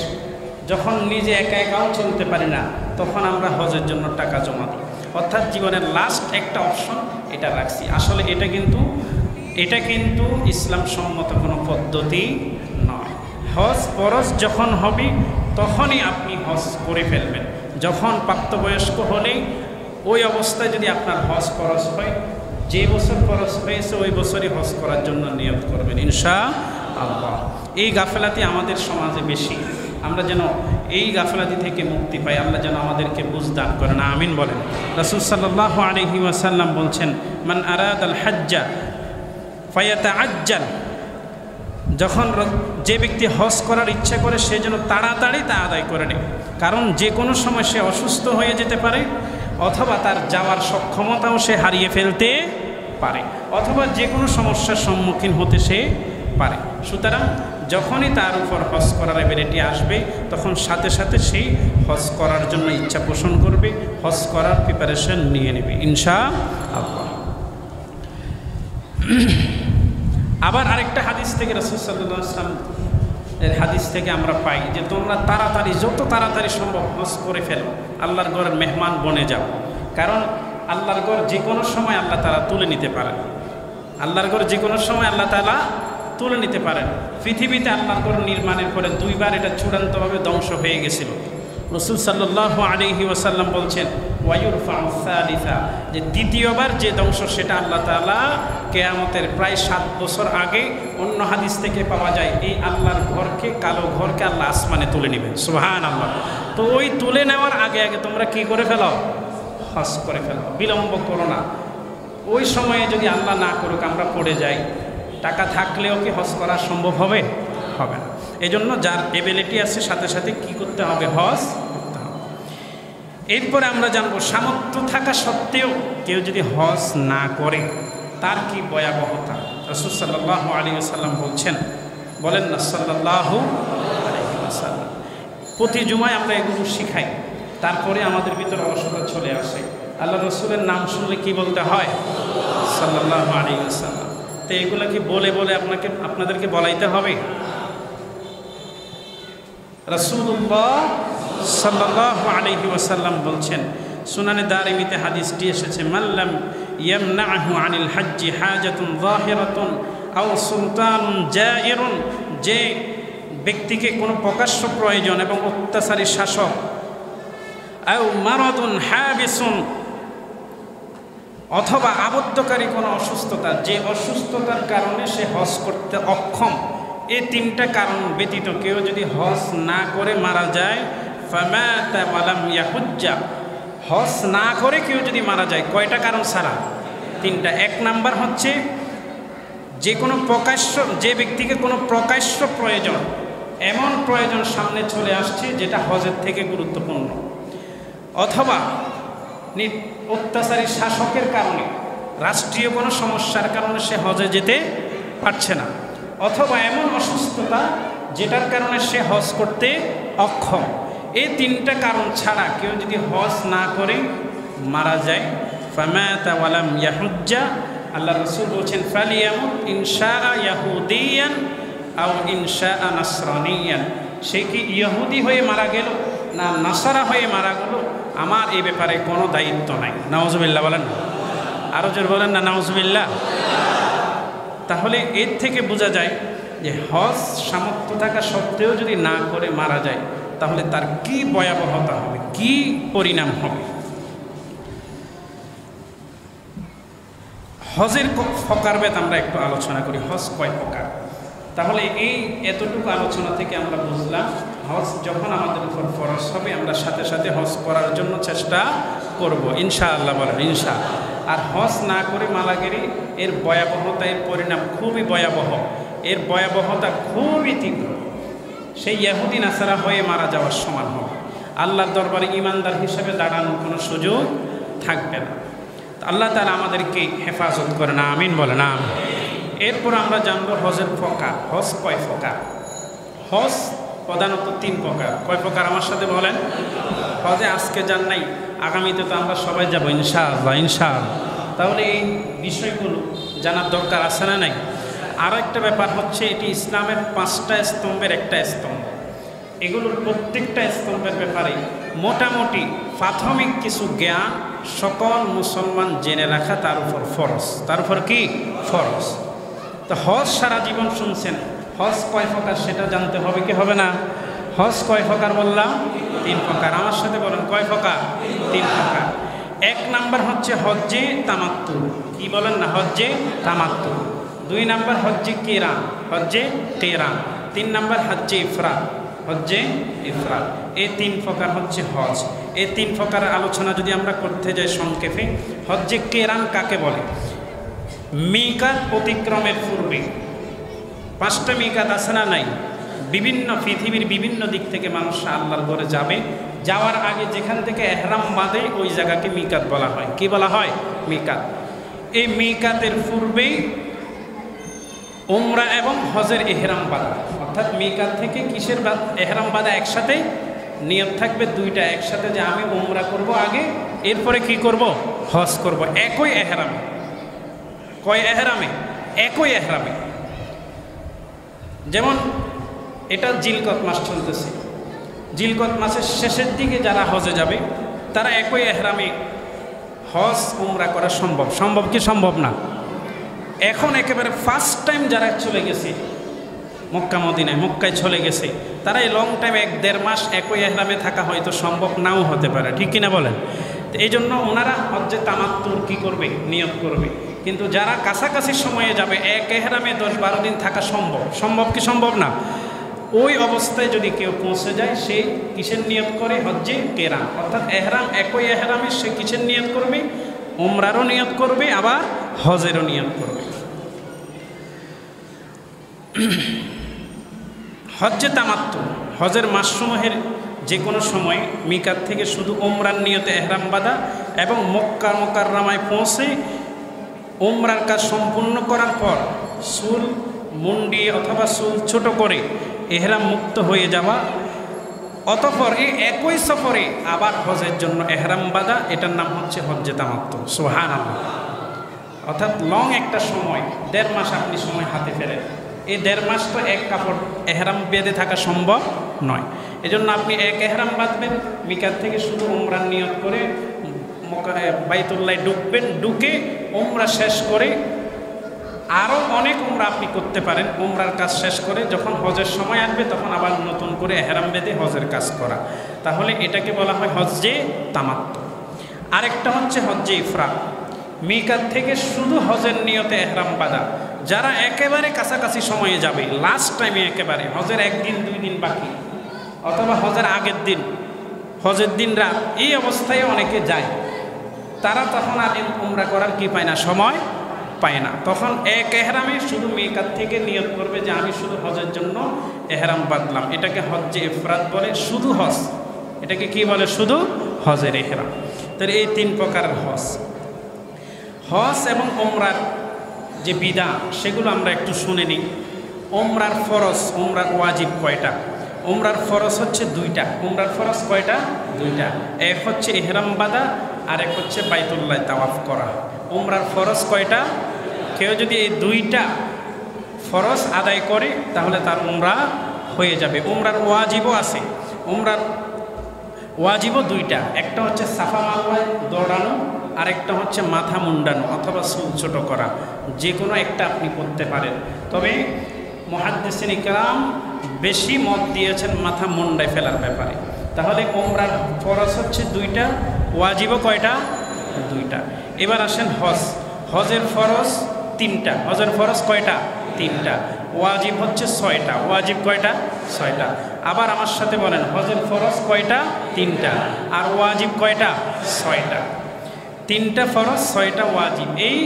যখন নিজে একাও চলতে পারি না, তখন আমরা হজের জন্য টাকা জমা দিই। অর্থাৎ জীবনের লাস্ট একটা অপশন এটা রাখছি। আসলে এটা কিন্তু এটা কিন্তু ইসলাম সম্মত কোনো পদ্ধতি নয়। হজ ফরজ যখন হবে তখনই আপনি হজ করে ফেলবেন। যখন প্রাপ্তবয়স্ক হলেই ওই অবস্থায় যদি আপনার হজ ফরজ হয়, যে বছর ফরজ হয়েছে ওই বছরই হজ করার জন্য নিয়ত করবেন ইনশাআল্লাহ। এই গাফেলাতি আমাদের সমাজে বেশি, আমরা যেন এই গাফেলাতি থেকে মুক্তি পাই। আল্লাহ যেন আমাদেরকে বুঝদান করেন, আমিন বলেন। রাসূল সাল্লাল্লাহু আলাইহি ওয়াসাল্লাম বলছেন, মান আরাদাল হাজ্জা ফায়াতাআজ্জাল, যখন যে ব্যক্তি হজ করার ইচ্ছা করে সে যেন তাড়াতাড়ি তা আদায় করে নেয়, কারণ যে কোনো সময় সে অসুস্থ হয়ে যেতে পারে, অথবা তার যাওয়ার সক্ষমতাও সে হারিয়ে ফেলতে পারে, অথবা যে কোনো সমস্যার সম্মুখীন হতে সে পারে। সুতরাং যখনই তার উপর হজ করার এবিলিটি আসবে তখন সাথে সাথে সেই হজ করার জন্য ইচ্ছা পোষণ করবে, হজ করার প্রিপারেশন নিয়ে নেবে ইনশাআল্লাহ। আবার আরেকটা হাদিস থেকে রাসূল সাল্লাল্লাহু আলাইহি ওয়াসাল্লাম এর হাদিস থেকে আমরা পাই যে তোমরা তাড়াতাড়ি, যত তাড়াতাড়ি সম্ভব হজ করে ফেলো, আল্লাহর ঘরের মেহমান বনে যাও। কারণ আল্লাহর ঘর যে কোনো সময় আল্লাহ তাআলা তুলে নিতে পারেন। আল্লাহর ঘর যে কোনো সময় আল্লাহ তাআলা তুলে নিতে পারেন। পৃথিবীতে আল্লাহর ঘর নির্মাণের পরে দুইবার এটা চূড়ান্তভাবে ধ্বংস হয়ে গেছিল। রাসূল সাল্লাল্লাহু আলাইহি ওয়াসাল্লাম বলছেন ওয়ায়ুরফাউ সালিসা, যে দ্বিতীয়বার যে ধ্বংস সেটা আল্লাহ তাআলা কিয়ামতের প্রায় 7 বছর আগে, অন্য হাদিস থেকে পাওয়া যায়, এই আল্লাহর ঘরকে, কালো ঘরকে আল্লাহ আসমানে তুলে নেবেন। সুবহানাল্লাহ। তো ওই তুলে নেওয়ার আগে আগে তোমরা কি করে ফেলো? হজ করে ফেলো, বিলম্ব করো না। ওই সময়ে যদি আল্লাহ না করুক আমরা পড়ে যাই, টাকা থাকলেও কি হজ করা সম্ভব হবে? হবে না। এই জন্য যার এবিলিটি আছে সাথে সাথে কি করতে হবে? হজ করতে হবে। এরপরে আমরা জানবো সামর্থ্য থাকা সত্ত্বেও কেউ যদি হজ না করে তার কি ভয়াবহতা। রাসূল সাল্লাল্লাহু আলাইহি ওয়াসাল্লাম বলেন না সাল্লাল্লাহু আলাইহি ওয়াসাল্লাম, প্রতি জুমায় আমরা এগুলো শিখাই, তারপরে আমাদের ভিতরে অলসতা চলে আসে। আল্লাহ রসুলের নাম শুনলে কি বলতে হয়? সাল্লাল্লাহু আলাইহি ওয়াসাল্লাম। তো এগুলো কি বলে বলে আপনাদেরকে বলাইতে হবে? রাসূলুল্লাহ সাল্লাল্লাহু আলাইহি ওয়াসাল্লাম বলছেন, সুনানে দারিমিতে হাদিসটি এসেছে, মাল্লাম ইয়ামনাহু আনিল হজ্জি হাজাতুন যাহিরাতুন আও সুলতানুন জাইরুন, যে ব্যক্তিকে কোনো প্রকাশ্য প্রয়োজন এবং অত্যাচারী শাসক, আও মারাদুন হাবিসুন, অথবা আবদ্ধকারী কোনো অসুস্থতা, যে অসুস্থতার কারণে সে হজ করতে অক্ষম, এই তিনটা কারণ ব্যতীত কেউ যদি হজ না করে মারা যায়, ফামাতা ওয়ালাম ইয়াহুজ্জা, হজ না করে কেউ যদি মারা যায়, কয়টা কারণ ছাড়া? তিনটা। এক নাম্বার হচ্ছে যে কোনো প্রকাশ্য, যে ব্যক্তিকে কোনো প্রকাশ্য প্রয়োজন, এমন প্রয়োজন সামনে চলে আসছে যেটা হজের থেকে গুরুত্বপূর্ণ, অথবা অত্যাচারী শাসকের কারণে, রাষ্ট্রীয় কোনো সমস্যার কারণে সে হজে যেতে পারছে না, অথবা এমন অসুস্থতা যেটার কারণে সে হজ করতে অক্ষম। এই তিনটা কারণ ছাড়া কেউ যদি হজ না করে মারা যায়, ফামাতা ওয়ালাম ইয়াহুজ্জা, আল্লাহ রাসূল বলছেন, ফালিয়ামুত ইনশাআ ইয়াহুদিয়ান আও ইনশাআ নাসরানিয়ান, সে কি ইহুদি হয়ে মারা গেল না নাসারা হয়ে মারা গেল, আমার এই ব্যাপারে কোনো দায়িত্ব নাই। নাউজুবিল্লাহ বলেন, আরো জোর বলেন না নাউজুবিল্লাহ। তাহলে এর থেকে বোঝা যায় যে হজ সামর্থ্য থাকা সত্ত্বেও যদি না করে মারা যায় তাহলে তার কি ভয়াবহতা হবে, কি পরিণাম হবে। হজের প্রকারভেদ আমরা একটু আলোচনা করি। হজ কয় প্রকার? তাহলে এই এতটুকু আলোচনা থেকে আমরা বুঝলাম হজ যখন আমাদের উপর ফরজ হবে আমরা সাথে সাথে হজ করার জন্য চেষ্টা করব ইনশাআল্লাহ, বলেন ইনশাআল্লাহ। আর হজ না করে মারা গেলে এর ভয়াবহতা, এর পরিণাম খুবই ভয়াবহ, এর ভয়াবহতা খুবই তীব্র। সেই ইহুদি নাসারা হয়ে মারা যাওয়ার সমান হবে। আল্লাহর দরবারে ইমানদার হিসেবে দাঁড়ানোর কোনো সুযোগ থাকবে না। আল্লাহ তাআলা আমাদেরকে হেফাজত করে না, আমিন বলে না। এরপর আমরা জানবো হজের প্রকার। হজ কয় প্রকার? হজ প্রধানত 3 প্রকার। কয় প্রকার আমার সাথে বলেন? হজে আজকে যান নাই, আগামীতে তো আমরা সবাই যাবো ইনশাআল্লাহ, ইনশাআল্লাহ। তাহলে এই বিষয়গুলো জানার দরকার আছে না নাই? আরও একটা ব্যাপার হচ্ছে, এটি ইসলামের 5টা স্তম্ভের একটা স্তম্ভ। এগুলোর প্রত্যেকটা স্তম্ভের ব্যাপারে মোটামুটি প্রাথমিক কিছু জ্ঞান সকল মুসলমান জেনে রাখা তার উপর ফরজ। তার উপর কি ফরজ? তো হজ সারা জীবন শুনছেন, হজ কয় প্রকার সেটা জানতে হবে কি হবে না? হজ কয় প্রকার বললাম? 3 প্রকার। আমার সাথে বলেন কয় প্রকার? 3 প্রকার। 1 নাম্বার হচ্ছে হজ্জে তামাত্তু, কি বলেন না? হজ্জে তামাত্তু। 2 নাম্বার হজ্জে কিরান, হজ্জে কিরান। 3 নাম্বার হজ্জে ইফরাদ, হজ্জে ইফরাদ। এই 3 প্রকার হচ্ছে হজ। এই 3 প্রকারের আলোচনা যদি আমরা করতে যাই সংক্ষেপে, হজ্জে কিরান কাকে বলে? মিকাত অতিক্রমের পূর্বে 5টা মিকাত আছে না নাই? বিভিন্ন পৃথিবীর বিভিন্ন দিক থেকে মানুষ আল্লাহর ঘরে যাবে, যাওয়ার আগে যেখান থেকে এহরাম বাঁধে ওই জায়গাকে মিকাত বলা হয়। কি বলা হয়? মিকাত। এই মিকাতের পূর্বেই উমরা এবং হজের এহরাম বাঁধা, অর্থাৎ মিকাত থেকে কিসের এহরাম বাঁধা একসাথে নিয়ত থাকবে 2টা একসাথে, যে আমি উমরা করব আগে, এরপরে কি করব? হজ করব, একই এহরামে। কয় এহরামে? একই এহরামে। যেমন এটা জিলকত মাস চলতেছে, জিলকত মাসের শেষের দিকে যারা হজে যাবে তারা একই এহরামে হজ উমরা করা সম্ভব। সম্ভব কি সম্ভব না? এখন একেবারে ফার্স্ট টাইম যারা চলে গেছে মক্কা মদিনায়, মক্কায় চলে গেছে, তারা এই লং টাইম 1-1.5 মাস একই এহরামে থাকা হয়তো সম্ভব নাও হতে পারে, ঠিক কিনা বলেন? তো এই জন্য ওনারা হজ্জে তামাত্তুর কি করবে? নিয়ত করবে। কিন্তু যারা কাছাকাছি সময়ে যাবে এক এহরামে 10-12 দিন থাকা সম্ভব। সম্ভব কি সম্ভব না? ওই অবস্থায় যদি কেউ পৌঁছে যায়, সে কিসের নিয়ত করে? হজ্জে কিরান, অর্থাৎ এহরাম একই এহরামে সে কিসের নিয়ত করবে? উমরারও নিয়ত করবে, আবার হজেরও নিয়ত করবে। হজ্জে তামাত্তু, হজের মাসসমূহের যে কোনো সময় মিকাত থেকে শুধু উমরার নিয়তে এহরাম বাঁধা এবং মক্কা মুকাররমায় পৌঁছে উমরার কাজ সম্পূর্ণ করার পর চুল মুন্ডিয়ে অথবা চুল ছোট করে এহরাম মুক্ত হয়ে যাওয়া, অতঃপর এই একই সফরে আবার হজের জন্য এহরাম বাঁধা, এটার নাম হচ্ছে হজ্জে তামাত্তু। সুবহানাল্লাহ। অর্থাৎ লং একটা সময়, 1.5 মাস আপনি সময় হাতে ফেলেন। এই 1.5 মাস তো এক কাপড় এহরাম বেঁধে থাকা সম্ভব নয়। এজন্য আপনি এক এহরাম বাঁধবেন, মিকাত থেকে শুধু উমরার নিয়ত করে বাইতুল্লাহ ঢুকবেন, ঢুকে উমরা শেষ করে আরও অনেক উমরা আপনি করতে পারেন। উমরার কাজ শেষ করে যখন হজের সময় আসবে তখন আবার নতুন করে এহরাম বেঁধে হজের কাজ করা, তাহলে এটাকে বলা হয় হজ্জে তামাত্তু। আরেকটা হচ্ছে হজ্জে ইফরাদ, মিকাত থেকে শুধু হজের নিয়তে এহরাম বাঁধা। যারা একেবারে কাছাকাছি সময়ে যাবে, লাস্ট টাইমে একেবারে হজের 1 দিন 2 দিন বাকি, অথবা হজের আগের দিন, হজের দিন রাত, এই অবস্থায় অনেকে যায়, তারা তখন আর উমরা করার কি পায় না? সময় পায় না। তখন এক এহরামে শুধু মিকাত থেকে নিয়ত করবে যে আমি শুধু হজের জন্য এহরাম বাঁধলাম। এটাকে হজ্জে ইফরাদ বলে, শুধু হজ। এটাকে কি বলে? শুধু হজের এহরাম। তাহলে এই 3 প্রকারের হজ। হজ এবং উমরার যে বিধান সেগুলো আমরা একটু শুনে নিই। উমরার ফরজ, উমরার ওয়াজিব কয়টা? উমরার ফরজ হচ্ছে 2টা। উমরার ফরজ কয়টা? 2টা। এক হচ্ছে ইহরাম বাঁধা, আর এক হচ্ছে বাইতুল্লাহ তাওয়াফ করা। উমরার ফরজ কয়টা? কেউ যদি এই 2টা ফরজ আদায় করে তাহলে তার উমরা হয়ে যাবে। উমরার ওয়াজিবও আছে। উমরার ওয়াজিবও 2টা, একটা হচ্ছে সাফা মারওয়ায় দৌড়ানো, আরেকটা হচ্ছে মাথা মুন্ডানো অথবা চুল ছোট করা। যে কোনো একটা আপনি করতে পারেন। তবে মুহাদ্দিসিন ইকরাম বেশি মত দিয়েছেন মাথা মুন্ডায় ফেলার ব্যাপারে। তাহলে উমরার ফরজ হচ্ছে 2টা, ওয়াজিবও কয়টা? 2টা। এবার আসেন হজ। হজের ফরজ 3টা। হজের ফরজ কয়টা? 3টা। ওয়াজিব হচ্ছে 6টা। ওয়াজিব কয়টা? 6টা। আবার আমার সাথে বলেন, হজের ফরজ কয়টা? 3টা। আর ওয়াজিব কয়টা? 6টা। 3টা ফরজ 6টা ওয়াজিব। এই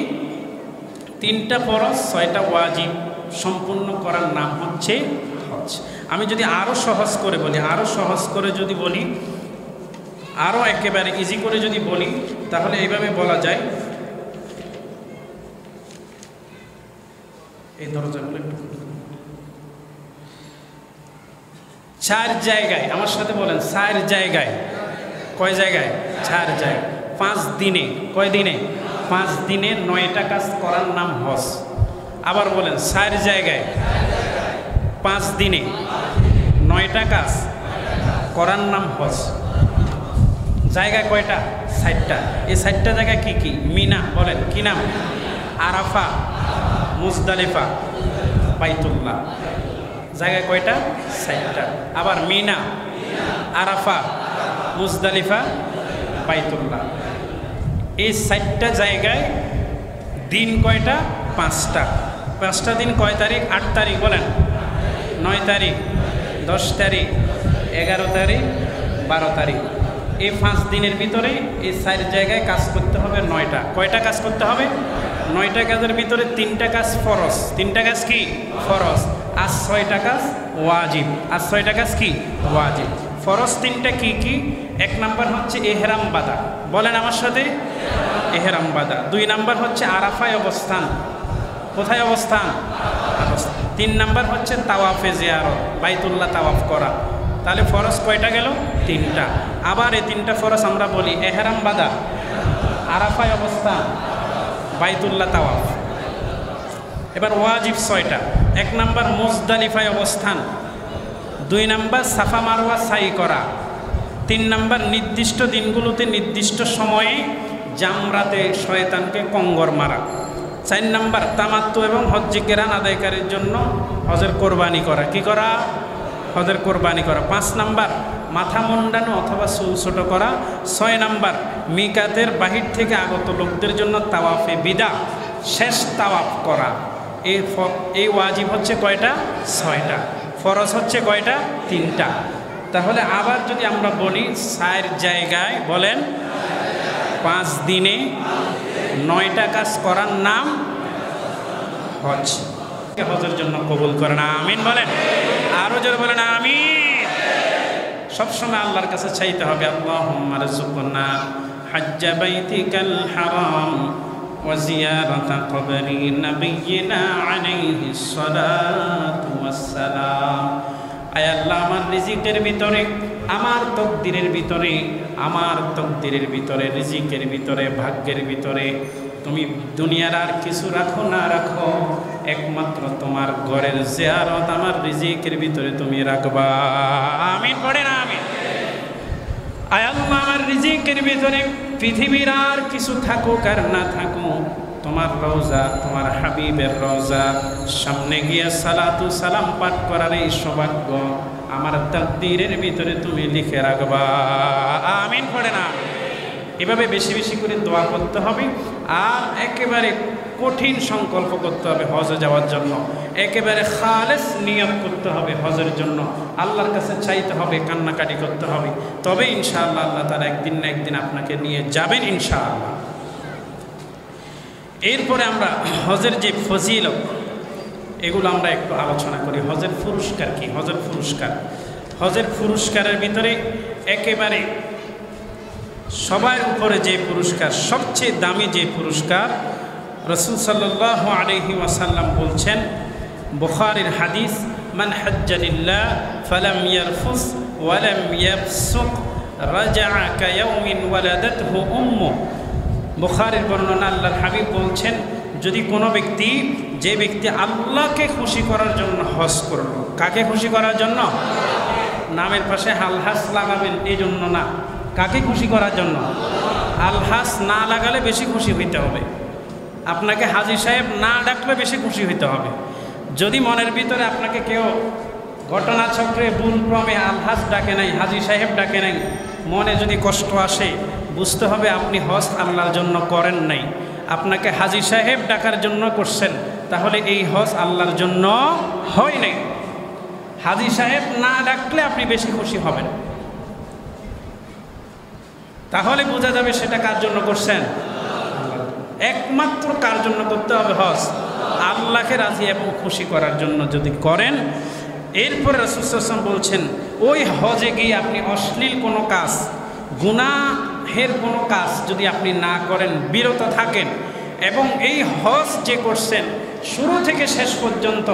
3টা ফরজ 6টা ওয়াজিব সম্পূর্ণ করার নাম হচ্ছে হজ। আমি যদি আরও সহজ করে বলি, আরও সহজ করে যদি বলি, আরও একেবারে ইজি করে যদি বলি, তাহলে এইভাবে বলা যায়, এই দরজাগুলো 4 জায়গায়, আমার সাথে বলেন 4 জায়গায়। কয় জায়গায়? 4 জায়গায়। 5 দিনে, কয় দিনে? 5 দিনে 9টা কাজ করার নাম হজ। আবার বলেন 4 জায়গায় 5 দিনে 9টা কাজ করার নাম হজ। জায়গা কয়টা? 60টা। এই 60টা জায়গা কি কি? মিনা, বলেন কি নাম? আরাফা, মুজদালিফা, বাইতুল্লাহ। জায়গা কয়টা? 4টা। আবার মিনা, আরাফা, মুজদালিফা, বাইতুল্লাহ। এই 4টা জায়গায় দিন কয়টা? 5টা। 5টা দিন কয় তারিখ? 8 তারিখ বলেন, 9 তারিখ, 10 তারিখ, 11 তারিখ, 12 তারিখ। এই 5 দিনের ভিতরে এই 4 জায়গায় কাজ করতে হবে 9টা। কয়টা কাজ করতে হবে? 9টা কাজের ভিতরে 3টা কাজ ফরজ। 3টা কাজ কি? ফরজ। আর 6টা কাজ ওয়াজিব। আর 6টা কাজ কি? ওয়াজিব। ফরজ 3টা কি কি? 1 নাম্বার হচ্ছে এহরাম বাঁধা, বলেন আমার সাথে, এহরাম বাঁধা। 2 নাম্বার হচ্ছে আরাফায় অবস্থান। কোথায় অবস্থান? 3 নাম্বার হচ্ছে তাওয়াফে জিয়ারত, বাইতুল্লাহ তাওয়াফ করা। তাহলে ফরজ কয়টা গেল? 3টা। আবার এই 3টা ফরজ আমরা বলি এহরাম বাঁধা, আরাফায় অবস্থান, বাইতুল্লাহ তাওয়াফ। এবার ওয়াজিব 6টা। 1 নাম্বার মুজদালিফায় অবস্থান, 2 নাম্বার সাফা মারওয়া সাই করা, 3 নাম্বার নির্দিষ্ট দিনগুলোতে নির্দিষ্ট সময়ে জামরাতে শয়তানকে কঙ্গর মারা, 4 নাম্বার তামাত্তু এবং হজ্জে কেরান আদায়কারীর জন্য হজের কোরবানি করা। কি করা? হজের কোরবানি করা। 5 নাম্বার মাথা মুন্ডানো অথবা চুল ছোট করা। 6 নাম্বার মিকাতের বাহির থেকে আগত লোকদের জন্য তাওয়াফে বিদা, শেষ তাওয়াফ করা। এই ওয়াজিব হচ্ছে কয়টা? 6টা। ফরজ হচ্ছে কয়টা? 3টা। তাহলে আবার যদি আমরা বলি 4 জায়গায়, বলেন 5 দিনে 9টা কাজ করার নাম হজ। হজের জন্য কবুল করেন, আমিন বলেন। আরো জোরে বলেন আমিন। সবসময় আল্লাহর কাছে চাইতে হবে, আল্লাহুম্মা রযুকনা হাজ্জা বাইতিকাল হারাম ওয়া জিয়ারাতা কবরি নবিয়িনা আলাইহিস সালাতু ওয়াস সালাম। আয় আল্লাহ, আমার রিজিকের ভিতরে, আমার তকদিরের ভিতরে, আমার তকদিরের ভিতরে, রিজিকের ভিতরে, ভাগ্যের ভিতরে তুমি দুনিয়ার আর কিছু রাখো না রাখো, একমাত্র তোমার ঘরের জিয়ারত আমার রিজিকের ভিতরে তুমি রাখবা। আমিন পড়ে না? আমিন। আয় আল্লাহ, আমার রিজিকের ভিতরে পৃথিবীর আর কিছু থাকুক আর না থাকুক, তোমার রওজা, তোমার হাবিবের রওজা সামনে গিয়ে সালাতু সালাম পাঠ করার এই সৌভাগ্য আমার তাকদীরের ভিতরে তুমি লিখে রাখবা। আমিন পড়ে না? এভাবে বেশি বেশি করে দোয়া করতে হবে। আর একেবারে কঠিন সংকল্প করতে হবে হজে যাওয়ার জন্য, একেবারে খালেস নিয়ত করতে হবে হজের জন্য, আল্লাহর কাছে চাইতে হবে, কান্নাকাটি করতে হবে। তবে ইনশাআল্লাহ আল্লাহ তাআলা একদিন না একদিন আপনাকে নিয়ে যাবেন ইনশাআল্লাহ। এরপরে আমরা হজের যে ফজিলত, এগুলো আমরা একটু আলোচনা করি। হজের পুরস্কার কি? হজের পুরস্কার, হজের পুরস্কারের ভিতরে একেবারে সবার উপরে যে পুরস্কার, সবচেয়ে দামি যে পুরস্কার, রাসূল সাল্লাল্লাহু আলাইহি ওয়াসাল্লাম বলছেন, বুখারীর হাদিস, মান হাজ্জা লিল্লাহ ফালাম ইয়ারফুস ওয়া লাম ইয়াফসুক রাজা'a কায়াউমিন ওয়ালাদাতহু উম্মুহু। বুখারীর বর্ণনা, আল্লাহর হাবিব বলছেন, যদি কোনো ব্যক্তি, যে ব্যক্তি আল্লাহকে খুশি করার জন্য হজ করল, কাকে খুশি করার জন্য? নামের পাশে আলহাস লাগাবেন এই জন্য না, কাকে খুশি করার জন্য? আলহাস না লাগালে বেশি খুশি হইতে হবে, আপনাকে হাজী সাহেব না ডাকলে বেশি খুশি হইতে হবে। যদি মনের ভিতরে আপনাকে কেউ ঘটনাচক্রে ভুলক্রমে আলহাস ডাকে নাই, হাজী সাহেব ডাকে নাই, মনে যদি কষ্ট আসে, বুঝতে হবে আপনি হজ আল্লাহর জন্য করেন নাই, আপনাকে হাজী সাহেব ডাকার জন্য করছেন, তাহলে এই হজ আল্লাহর জন্য হয় নাই। হাজী সাহেব না ডাকলে আপনি বেশি খুশি হবেন, তাহলে বোঝা যাবে সেটা কার জন্য করছেন। একমাত্র কার জন্য করতে হবে হজ? আল্লাহকে রাজি এবং খুশি করার জন্য যদি করেন। এরপরে রাসূল সাল্লাল্লাহু আলাইহি ওয়াসাল্লাম বলছেন, ওই হজে গিয়ে আপনি অশ্লীল কোনো কাজ, গুনাহের কোনো কাজ যদি আপনি না করেন, বিরত থাকেন, এবং এই হজ যে করছেন শুরু থেকে শেষ পর্যন্ত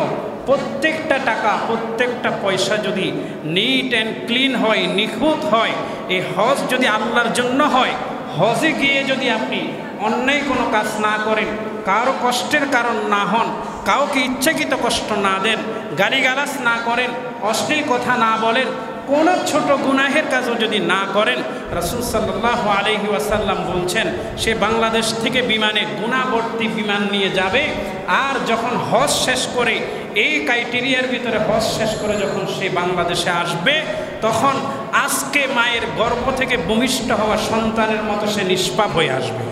প্রত্যেকটা টাকা, প্রত্যেকটা পয়সা যদি নিট অ্যান্ড ক্লিন হয়, নিখুঁত হয়, এই হজ যদি আল্লাহর জন্য হয়, হজে গিয়ে যদি আপনি অন্যায় কোনো কাজ না করেন, কারো কষ্টের কারণ না হন, কাউকে ইচ্ছাকৃত কষ্ট না দেন, গালিগালাজ না করেন, অশ্লীল কথা না বলেন, কোনো ছোট গুনাহের কাজও যদি না করেন, রাসূল সাল্লাল্লাহু আলাইহি ওয়াসাল্লাম বলছেন, সে বাংলাদেশ থেকে বিমানে গুনাহভর্তি বিমান নিয়ে যাবে, আর যখন হজ শেষ করে এই ক্রাইটেরিয়ার ভিতরে হজ শেষ করে যখন সে বাংলাদেশে আসবে, তখন আজকে মায়ের গর্ভ থেকে ভূমিষ্ঠ হওয়া সন্তানের মতো সে নিষ্পাপ হয়ে আসবে।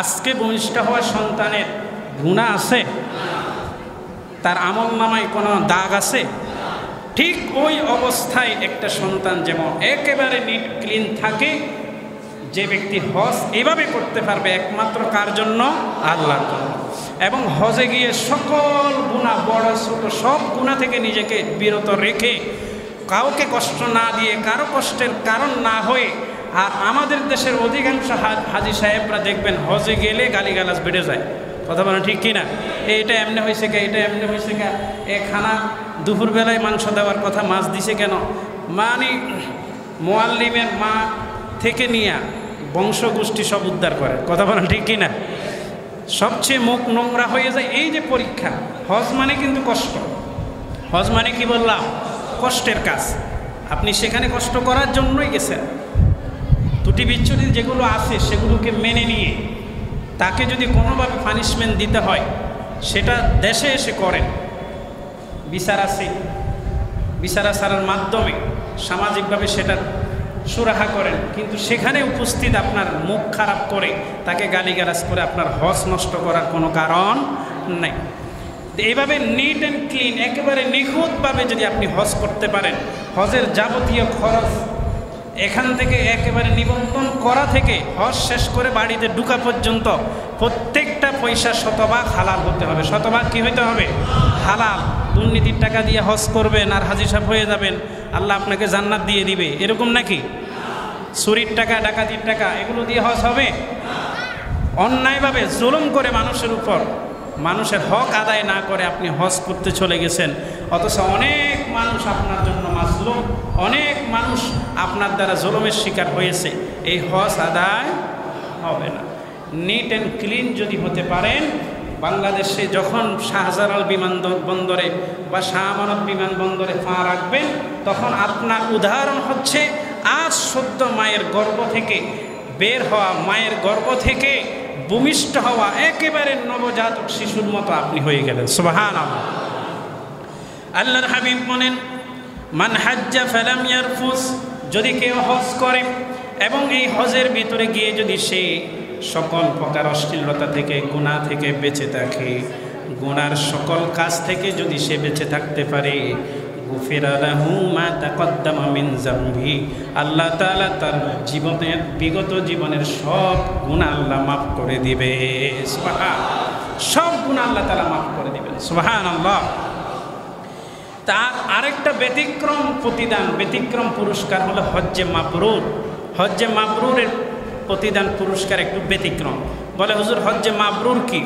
আজকে ভূমিষ্ঠ হওয়া সন্তানের গুনাহ আছে? তার আমল নামায় কোনো দাগ আছে? ঠিক ওই অবস্থায় একটা সন্তান যেমন একেবারে নিট ক্লিন থাকে, যে ব্যক্তি হজ এভাবে করতে পারবে একমাত্র কার জন্য? আল্লাহর জন্য। এবং হজে গিয়ে সকল গুনাহ, বড় ছোট সব গুনাহ থেকে নিজেকে বিরত রেখে, কাউকে কষ্ট না দিয়ে, কারো কষ্টের কারণ না হয়ে। আর আমাদের দেশের অধিকাংশ হাজি সাহেবরা দেখবেন হজে গেলে গালিগালাজ বেড়ে যায়। কথা বলেন ঠিক কিনা? এইটা এমনি হয়েছে কে, এটা এমনি হয়েছে কে, এ খানা দুপুরবেলায় মাংস দেওয়ার কথা, মাছ দিছে কেন? মানে মোয়াল্লিমের মা থেকে নিয়ে বংশগোষ্ঠী সব উদ্ধার করে। কথা বলেন ঠিক কিনা? সবচেয়ে মুখ নোংরা হয়ে যায় এই যে পরীক্ষা। হজ মানে কিন্তু কষ্ট। হজ মানে কি বললাম? কষ্টের কাজ। আপনি সেখানে কষ্ট করার জন্যই গেছেন। ত্রুটি বিচ্ছুতি যেগুলো আছে সেগুলোকে মেনে নিয়ে তাকে যদি কোনোভাবে পানিশমেন্ট দিতে হয়, সেটা দেশে এসে করেন। বিচার আছে, বিচার আচারের মাধ্যমে সামাজিকভাবে সেটা সুরাহা করেন। কিন্তু সেখানে উপস্থিত আপনার মুখ খারাপ করে, তাকে গালিগালাজ করে আপনার হজ নষ্ট করার কোনো কারণ নেই। এইভাবে নিট অ্যান্ড ক্লিন, একেবারে নিখুঁতভাবে যদি আপনি হজ করতে পারেন, হজের যাবতীয় খরচ এখান থেকে একেবারে নিবন্ধন করা থেকে হজ শেষ করে বাড়িতে ঢুকা পর্যন্ত প্রত্যেকটা পয়সা শতভাগ হালাল হতে হবে। শতভাগ কি হইতে হবে? হালাল। দুর্নীতির টাকা দিয়ে হজ করবেন আর হাজি সাহেব হয়ে যাবেন, আল্লাহ আপনাকে জান্নাত দিয়ে দিবে, এরকম নাকি? চুরির টাকা, ডাকাতির টাকা, এগুলো দিয়ে হজ হবে? অন্যায়ভাবে জুলুম করে মানুষের উপর, মানুষের হক আদায় না করে আপনি হজ করতে চলে গেছেন, অথচ অনেক মানুষ আপনার জন্য মাজলুম, অনেক মানুষ আপনার দ্বারা জুলুমের শিকার হয়েছে। এই হজ আদায় হবে না। নিট অ্যান্ড ক্লিন যদি হতে পারেন, বাংলাদেশে যখন শাহজালাল বিমানবন্দরে বা শাহ আমানত বিমানবন্দরে পা রাখবেন, তখন আপনার উদাহরণ হচ্ছে আজ সদ্য মায়ের গর্ভ থেকে বের হওয়া, মায়ের গর্ভ থেকে ভূমিষ্ঠ হওয়া একেবারে নবজাতক শিশুর মতো আপনি হয়ে গেলেন। সুবহানাল্লাহ। আল্লাহর হাবিব বলেন, মান হাজ্জা ফালাম ইয়ারফুস, যদি কেউ হজ করে এবং এই হজের ভিতরে গিয়ে যদি সে সকল প্রকার অশ্লীলতা থেকে, গুনাহ থেকে বেঁচে থাকে, গুনার সকল কাজ থেকে যদি সে বেঁচে থাকতে পারে, গুফিরা লাহু মা তাকদ্দামা মিন যামবি, আল্লাহ তাআলা তার জীবনের বিগত জীবনের সব গুনাহ আল্লাহ মাফ করে দিবে। সুবহানাল্লাহ। সব গুনাহ আল্লাহ তাআলা মাফ করে দিবেন। সুবহানাল্লাহ। তার আরেকটা ব্যতিক্রম প্রতিদান, ব্যতিক্রম পুরস্কার হলো হজ্জে মাবরুর। হজ্জে মাবরুরের প্রতিদান পুরস্কার একটু ব্যতিক্রম। বলে হুজুর হজ্জে মাবরুর কি?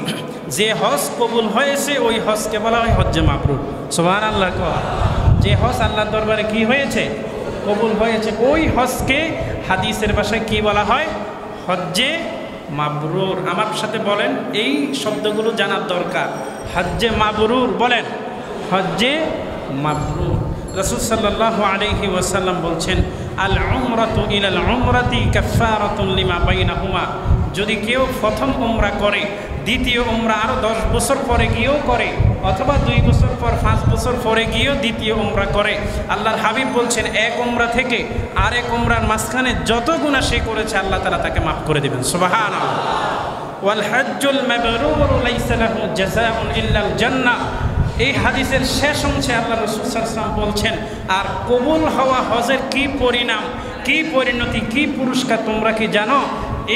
যে হজ কবুল হয়েছে ওই হজকে বলা হয় হজ্জে মাবরুর। সুবহানাল্লাহ। যে হজ আল্লাহর দরবারে কি হয়েছে? কবুল হয়েছে, ওই হজকে হাদিসের ভাষায় কি বলা হয়? হজ্জে মাবরুর। আমার সাথে বলেন, এই শব্দগুলো জানার দরকার। হজ্জে মাবরুর বলেন, হজ্জে মাবরুর। রাসূল সাল্লাল্লাহু আলাইহি ওয়াসাল্লাম বলছেন, আল উমরাতু ইলাল উমরাতি কাফারাতুন লিমা বাইনাহুমা। যদি কেউ প্রথম উমরা করে, দ্বিতীয় উমরা আরও 10 বছর পরে গিয়েও করে, অথবা 2 বছর পর 5 বছর পরে গিয়েও দ্বিতীয় উমরা করে, আল্লাহর হাবিব বলছেন এক উমরা থেকে আরেক উমরার মাঝখানে যত গুনাহ সে করেছে আল্লাহ তাআলা তাকে মাফ করে দিবেন। সুবহানাল্লাহ। ওয়াল হজ্জুল মাবরুর লাইসা লাহু জাযাউন ইল্লাল জান্নাহ। এই হাদিসের শেষ অংশে আল্লাহ রাসূল সাল্লাল্লাহু আলাইহি ওয়াসাল্লাম বলছেন, আর কবুল হওয়া হজের কি পরিণাম, কি পরিণতি, কি পুরস্কার তোমরা কি জানো?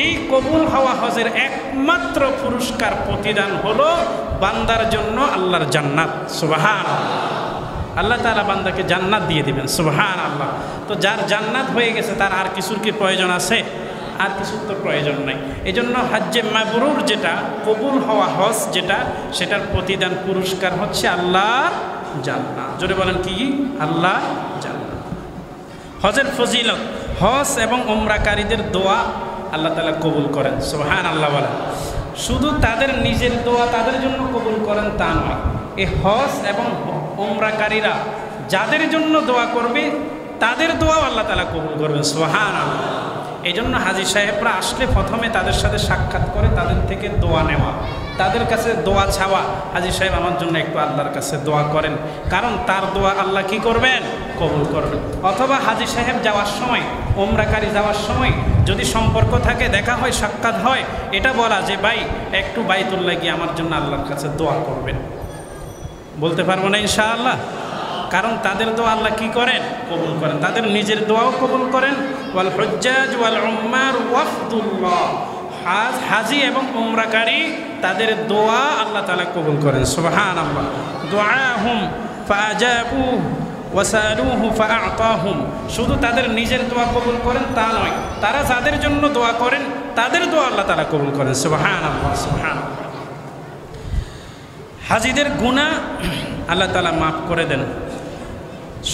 এই কবুল হওয়া হজের একমাত্র পুরস্কার, প্রতিদান হলো বান্দার জন্য আল্লাহর জান্নাত। সুবহানাল্লাহ। আল্লাহ তাআলা বান্দাকে জান্নাত দিয়ে দিবেন। সুবহানাল্লাহ। তো যার জান্নাত হয়ে গেছে তার আর কিছুর কি প্রয়োজন আছে? আর কিছুর তো প্রয়োজন নাই। এই জন্য হজ্জে মাবরুর যেটা, কবুল হওয়া হজ যেটা, সেটার প্রতিদান পুরস্কার হচ্ছে আল্লাহর জান্নাত। জোরে বলেন কি? আল্লাহ জান্নাত। হজের ফজিলত, হজ এবং উমরাকারীদের দোয়া আল্লাহ তাআলা কবুল করেন। সুবহানাল্লাহ বলেন। শুধু তাদের নিজের দোয়া তাদের জন্য কবুল করেন তা নয়, এই হজ এবং উমরাকারীরা যাদের জন্য দোয়া করবে তাদের দোয়াও আল্লাহ তাআলা কবুল করবেন। সুবহানাল্লাহ। এই জন্য হাজী সাহেবরা আসলে প্রথমে তাদের সাথে সাক্ষাৎ করে তাদের থেকে দোয়া নেওয়া, তাদের কাছে দোয়া চাওয়া, হাজী সাহেব আমার জন্য একটু আল্লাহর কাছে দোয়া করেন, কারণ তার দোয়া আল্লাহ কি করবেন? কবুল করবেন। অথবা হাজী সাহেব যাওয়ার সময়, ওমরাকারী যাওয়ার সময় যদি সম্পর্ক থাকে, দেখা হয়, সাক্ষাৎ হয়, এটা বলা যে ভাই একটু বাইতুল্লাহ গিয়ে আমার জন্য আল্লাহর কাছে দোয়া করবেন। বলতে পারবো না ইনশাআল্লাহ, কারণ তাদের দোয়া আল্লাহ কি করেন? কবুল করেন। তাদের নিজের দোয়াও কবুল করেন। ওয়াল হুজ্জাজ ওয়াল উম্মার ওয়াফদুল্লাহ, হাজি এবং উমরাকারী তাদের দোয়া আল্লাহ তাআলা কবুল করেন। সুবহানাল্লাহ। দুআহুম ফাআজাবু ওয়াসালুহু ফাআতাহুম, শুধু তাদের নিজের দোয়া কবুল করেন তা নয়, তারা যাদের জন্য দোয়া করেন তাদের দোয়া আল্লাহ তাআলা কবুল করেন। সুবহানাল্লাহ, সুবহানাল্লাহ। হাজিদের গুনাহ আল্লাহ তাআলা মাফ করে দেন,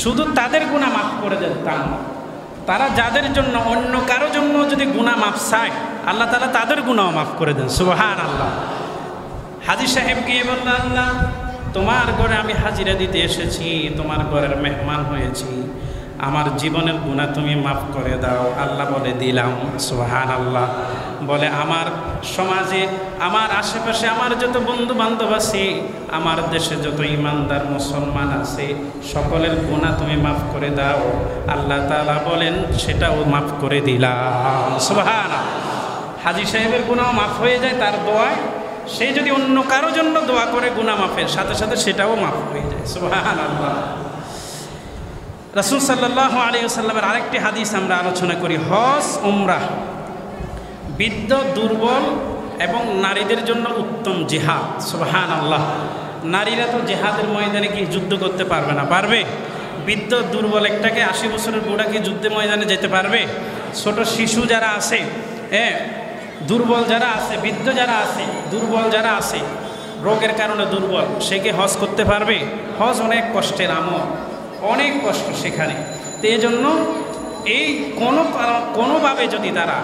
শুধু তাদের গুনাহ মাফ করে দেন তা নয়, তারা যাদের জন্য অন্য কারো জন্য যদি গুনাহ মাফ চায় আল্লাহ তাআলা তাদের গুনাহ মাফ করে দেন। সুবহানাল্লাহ। হাজী সাহেব গিয়ে বললেন, আল্লাহ তোমার ঘরে আমি হাজিরা দিতে এসেছি, তোমার ঘরের মেহমান হয়েছি, আমার জীবনের গুনাহ তুমি মাফ করে দাও। আল্লাহ বলে দিলাম। সুবহানাল্লাহ। বলে আমার সমাজে, আমার আশেপাশে আমার যত বন্ধু বান্ধব আছে, আমার দেশে যত ইমানদার মুসলমান আছে, সকলের গুনাহ তুমি মাফ করে দাও। আল্লাহ তাআলা বলেন সেটাও মাফ করে দিলাম। সুবহানাল্লাহ। হাজী সাহেবের গুনাহ মাফ হয়ে যায় তার দোয়ায়। সে যদি অন্য কারো জন্য দোয়া করে গুনাহ মাফের সাথে সাথে সেটাও মাফ হয়ে যায়। সুবহানাল্লাহ। রাসূল সাল্লাল্লাহু আলাইহি ওয়াসাল্লামের আরেকটি হাদিস আমরা আলোচনা করি। হজ উমরাহ বৃদ্ধ, দুর্বল এবং নারীদের জন্য উত্তম জিহাদ। সুবহানাল্লাহ। নারীরা তো জিহাদের ময়দানে কি যুদ্ধ করতে পারবে না? পারবে। বৃদ্ধ, দুর্বল একটাকে 80 বছরের বুড়াকে যুদ্ধের ময়দানে যেতে পারবে? ছোট শিশু যারা আছে, দুর্বল যারা আছে, বৃদ্ধ যারা আছে, দুর্বল যারা আছে, রোগের কারণে দুর্বল, সে কি হজ করতে পারবে? হজ অনেক কষ্টের আমল, অনেক কষ্ট সেখানে। তো এই জন্য এই কোনোভাবে যদি তারা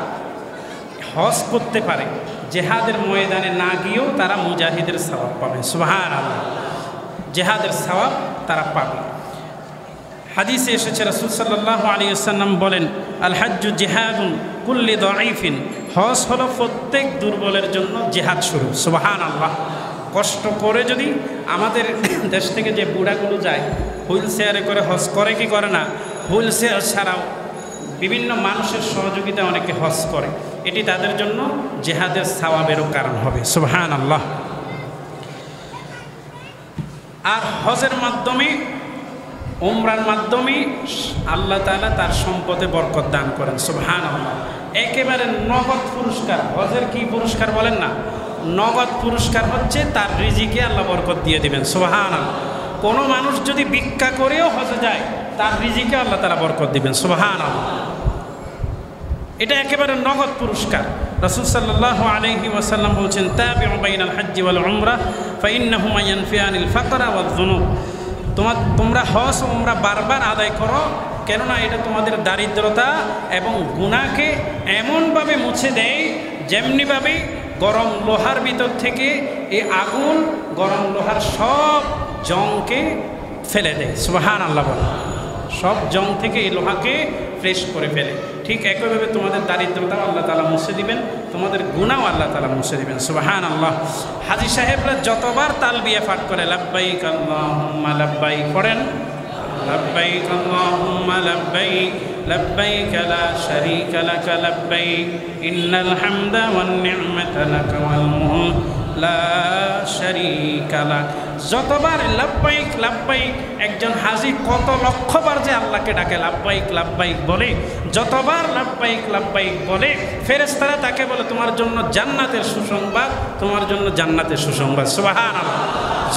হজ করতে পারে, জেহাদের ময়দানে না গিয়েও তারা মুজাহিদের সওয়াব পাবে। সুবহানাল্লাহ। জেহাদের সওয়াব তারা পাবে। হাদিসে এসেছে রাসূল সাল্লাল্লাহু আলাইহি ওয়াসাল্লাম বলেন, আল হাজ্জু জিহাদুন কুল্লি দাঈফিন, হজ হলো প্রত্যেক দুর্বলের জন্য জিহাদ শুরু। সুবহানাল্লাহ। কষ্ট করে যদি আমাদের দেশ থেকে যে বুড়াগুলো যায় হুইল চেয়ারে করে হজ করে কি করে না? হুইল চেয়ার ছাড়াও বিভিন্ন মানুষের সহযোগিতা অনেকে হজ করে, এটি তাদের জন্য জিহাদের সওয়াবেরও কারণ হবে। সুবহানাল্লাহ। আর হজের মাধ্যমে, উমরার মাধ্যমে আল্লাহ তাআলা তার সম্পদে বরকত দান করেন। সুবহানাল্লাহ। একেবারে নগদ পুরস্কার। হজের কি পুরস্কার বলেন না? নগদ পুরস্কার হচ্ছে তার রিজিকে আল্লাহ বরকত দিয়ে দিবেন। সুবহানাল্লাহ। কোনো মানুষ যদি ভিক্ষা করেও হজে যায় তার রিজিকে আল্লাহ তাআলা বরকত দিবেন। সুবহানাল্লাহ। এটা একেবারে নগদ পুরস্কার। রাসূল সাল্লাল্লাহু আলাইহি ওয়াসাল্লাম বলছেন, তাবিউ বাইনাল হজ্জি ওয়াল উমরা ফাইন্নাহুমা ইয়ানফিয়ানিল ফাকরা ওয়ায যুনুব, তোমরা হজ ও উমরা বারবার আদায় করো, কেননা এটা তোমাদের দারিদ্রতা এবং গুনাহকে এমনভাবে মুছে দেয় যেমনিভাবে গরম লোহার ভিতর থেকে এই আগুন গরম লোহার সব জংকে ফেলে দেয়। সুবহানাল্লাহ বলে, সব জং থেকে এই লোহাকে ফ্রেশ করে ফেলে। ঠিক একইভাবে তোমাদের দারিদ্রতাও আল্লাহ তাআলা মুছে দিবেন, তোমাদের গুনাহও আল্লাহ তাআলা মুছে দিবেন। সুবহানাল্লাহ। হাজী সাহেবরা যতবার তালবিয়া পাঠ করে লাব্বাইক আল্লাহুম্মা লাব্বাইক পড়েন, লাব্বাইক আল্লাহুম্মা লাব্বাইক লাব্বাইক লা শারীকা লাক লাব্বাইক ইন্নাল হামদা ওয়ান নি'মাতা লাক ওয়াল মুলক লা শারীকা লাক। যতবার লাব্বাইক লাব্বাইক, একজন হাজী কত লক্ষবার যে আল্লাহকে ডাকে লাব্বাইক লাব্বাইক বলে, যতবার লাব্বাইক লাব্বাইক বলে ফেরেশতারা তাকে বলে তোমার জন্য জান্নাতের সুসংবাদ, তোমার জন্য জান্নাতের সুসংবাদ। সুবহানাল্লাহ।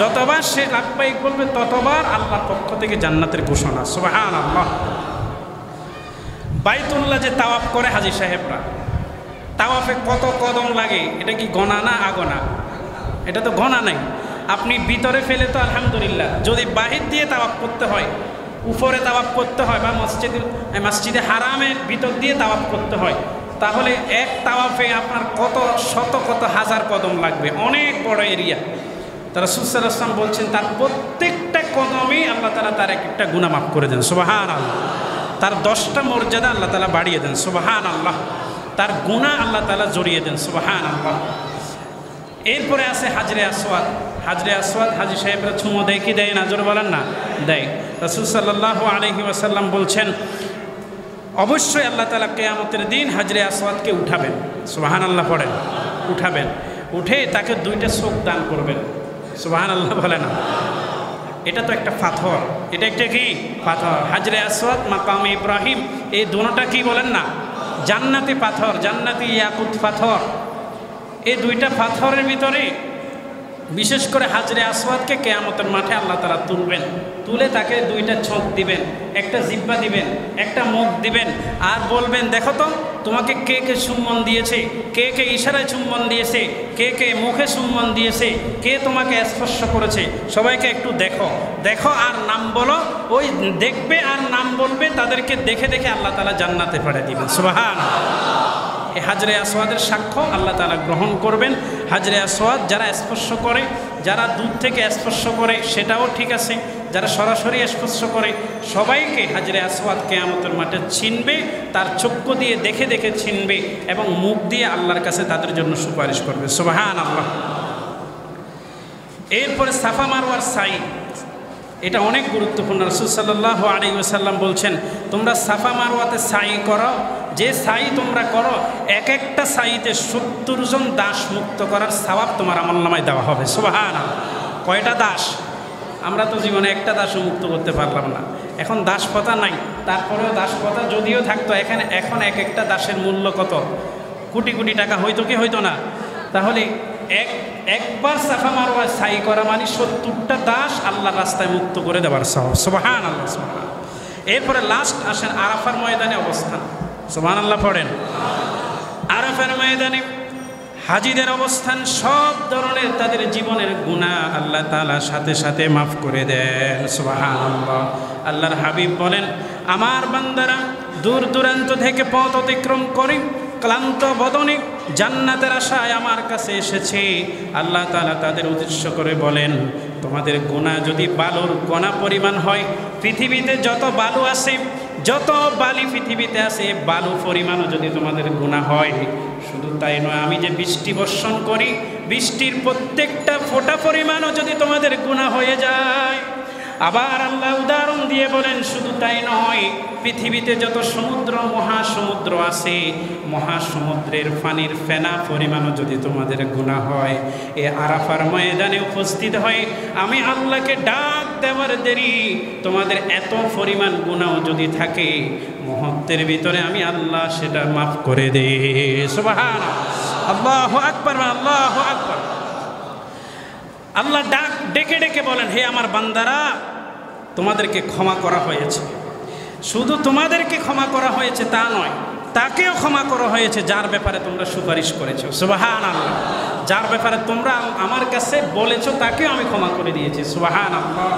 যতবার সে লাব্বাইক বলবে ততবার আল্লাহর পক্ষ থেকে জান্নাতের ঘোষণা। সুবহানাল্লাহ। বাইতুল্লাহ যে তাওয়াফ করে হাজী সাহেবরা, তাওয়াফে কত কদম লাগে এটা কি গণা না আগনা? এটা তো গণা নাই। আপনি ভিতরে ফেলে তো আলহামদুলিল্লাহ, যদি বাহির দিয়ে তাওয়াফ করতে হয়, উপরে তাওয়াফ করতে হয়, বা মসজিদে হারামের ভিতর দিয়ে তাওয়াফ করতে হয়, তাহলে এক তাওয়াফে আপনার কত শত কত হাজার কদম লাগবে, অনেক বড় এরিয়া। তারা রাসূল সাল্লাল্লাহু আলাইহি ওয়াসাল্লাম বলছেন তার প্রত্যেকটা কদমেই আল্লাহ তাআলা তার এক একটা গুনাহ মাফ করে দেন। সুবহানাল্লাহ। তার 10টা মর্যাদা আল্লাহ তাআলা বাড়িয়ে দেন। সুবহানাল্লাহ। তার গুনাহ আল্লাহ তাআলা জড়িয়ে দেন। সুবহানাল্লাহ। এরপরে আছে হাজরে আসওয়াদ। হাজরে আসওয়াদ হাজি সাহেবরা চুমো দেয় কি দেয় না, জোরে বলেন না, দেয়। রাসূল সাল্লাল্লাহু আলাইহি ওয়াসাল্লাম বলছেন অবশ্যই আল্লাহ তাআলা কিয়ামতের দিন হাজরে আসওয়াদকে উঠাবেন, সুবহানাল্লাহ পড়েন, উঠাবেন, উঠে তাকে দুইটা চোখ দান করবেন, সুবহানাল্লাহ বলেন না। এটা তো একটা পাথর, এটা একটা কি পাথর। হাজরে আসওয়াদ মাকাম ইব্রাহিম, এই দুটোটা কি বলেন না, জান্নাতি পাথর, জান্নাতি ইয়াকুত পাথর। এই দুইটা পাথরের ভিতরে বিশেষ করে হাজরে আসওয়াদকে কিয়ামতের মাঠে আল্লাহ তাআলা তুলবেন, তুলে তাকে দুইটা চোখ দিবেন, একটা জিহ্বা দিবেন, একটা মুখ দিবেন, আর বলবেন দেখো তো তোমাকে কে কে চুম্বন দিয়েছে, কে কে ইশারায় চুম্বন দিয়েছে, কে কে মুখে চুম্বন দিয়েছে, কে তোমাকে স্পর্শ করেছে, সবাইকে একটু দেখো, দেখো আর নাম বলো। ওই দেখবে আর নাম বলবে, তাদেরকে দেখে দেখে আল্লাহ তাআলা জান্নাতে পাঠিয়ে দিবেন, সুবহানাল্লাহ। এই হাজরে আসওয়াদের সাক্ষ্য আল্লাহ তাআলা গ্রহণ করবেন। হাজরে আসওয়াদ যারা স্পর্শ করে, যারা দূর থেকে স্পর্শ করে সেটাও ঠিক আছে, যারা সরাসরি স্পর্শ করে, সবাইকে হাজরে আসওয়াদ কিয়ামতের মাঠে চিনবে, তার চক্ষু দিয়ে দেখে দেখে চিনবে এবং মুখ দিয়ে আল্লাহর কাছে তাদের জন্য সুপারিশ করবে, সুবহানাল্লাহ। এরপরে সাফা মারওয়ার সাই, এটা অনেক গুরুত্বপূর্ণ। রাসূল সাল্লাল্লাহু আলাইহি ওয়াসাল্লাম বলছেন তোমরা সাফা মারওয়াতে সাই করো, যে সাই তোমরা করো এক একটা সাইতে 70 জন দাস মুক্ত করার সওয়াব তোমার আমলনামায় দেওয়া হবে, সুবহানাল্লাহ। কয়টা দাস? আমরা তো জীবনে একটা দাসও মুক্ত করতে পারলাম না, এখন দাসপ্রথা নাই, তারপরেও দাসপ্রথা যদিও থাকতো এখন এক একটা দাসের মূল্য কত, কোটি কোটি টাকা হইতো কি হইতো না? তাহলে একবার সাফা মারওয়া সাই করা মানে 70টা দাস আল্লাহর রাস্তায় মুক্ত করে দেওয়ার সওয়াব, সুবহানাল্লাহ, সুবহানাল্লাহ। এরপরে লাস্ট আসেন আরাফার ময়দানে অবস্থান, সুবহানাল্লাহ পড়েন। আরাফার ময়দানে হাজিদের অবস্থান, সব ধরনের তাদের জীবনের গুনাহ আল্লাহ তাআলা সাথে সাথে মাফ করে দেন, সুবহানাল্লাহ। আল্লাহর হাবিব বলেন আমার বান্দারা দূর দূরান্ত থেকে পথ অতিক্রম করে ক্লান্ত বদনে জান্নাতের আশায় আমার কাছে এসেছে। আল্লাহ তাআলা তাদের উদ্দেশ্য করে বলেন তোমাদের গুনাহ যদি বালুর কণা পরিমাণ হয়, পৃথিবীতে যত বালু আছে, যত বালি পৃথিবীতে আছে, বালু পরিমাণও যদি তোমাদের গুনাহ হয়, শুধু তাই নয় আমি যে বৃষ্টি বর্ষণ করি, বৃষ্টির প্রত্যেকটা ফোঁটা পরিমাণও যদি তোমাদের গুনাহ হয়ে যায়। আবার আল্লাহ উদাহরণ দিয়ে বলেন শুধু তাই নয়, পৃথিবীতে যত সমুদ্র মহাসমুদ্র আছে, মহাসমুদ্রের পানির ফেনা পরিমাণও যদি তোমাদের গুনাহ হয়, এ আরাফার ময়দানে উপস্থিত হয় আমি আল্লাহকে ডাক দেওয়ার দেরি, তোমাদের এত পরিমাণ গুনাহ যদি থাকে, মুহূর্তের ভিতরে আমি আল্লাহ সেটা মাফ করে দেই, সুবহানাল্লাহ, আল্লাহু আকবার, আল্লাহু আকবার। আল্লাহ ডাক ডেকে ডেকে বলেন হে আমার বান্দারা তোমাদেরকে ক্ষমা করা হয়েছে, শুধু তোমাদেরকে ক্ষমা করা হয়েছে তা নয়, তাকেও ক্ষমা করা হয়েছে যার ব্যাপারে তোমরা সুপারিশ করেছো, সুবহানাল্লাহ। যার ব্যাপারে তোমরা আমার কাছে বলেছো তাকেও আমি ক্ষমা করে দিয়েছি, সুবহানাল্লাহ।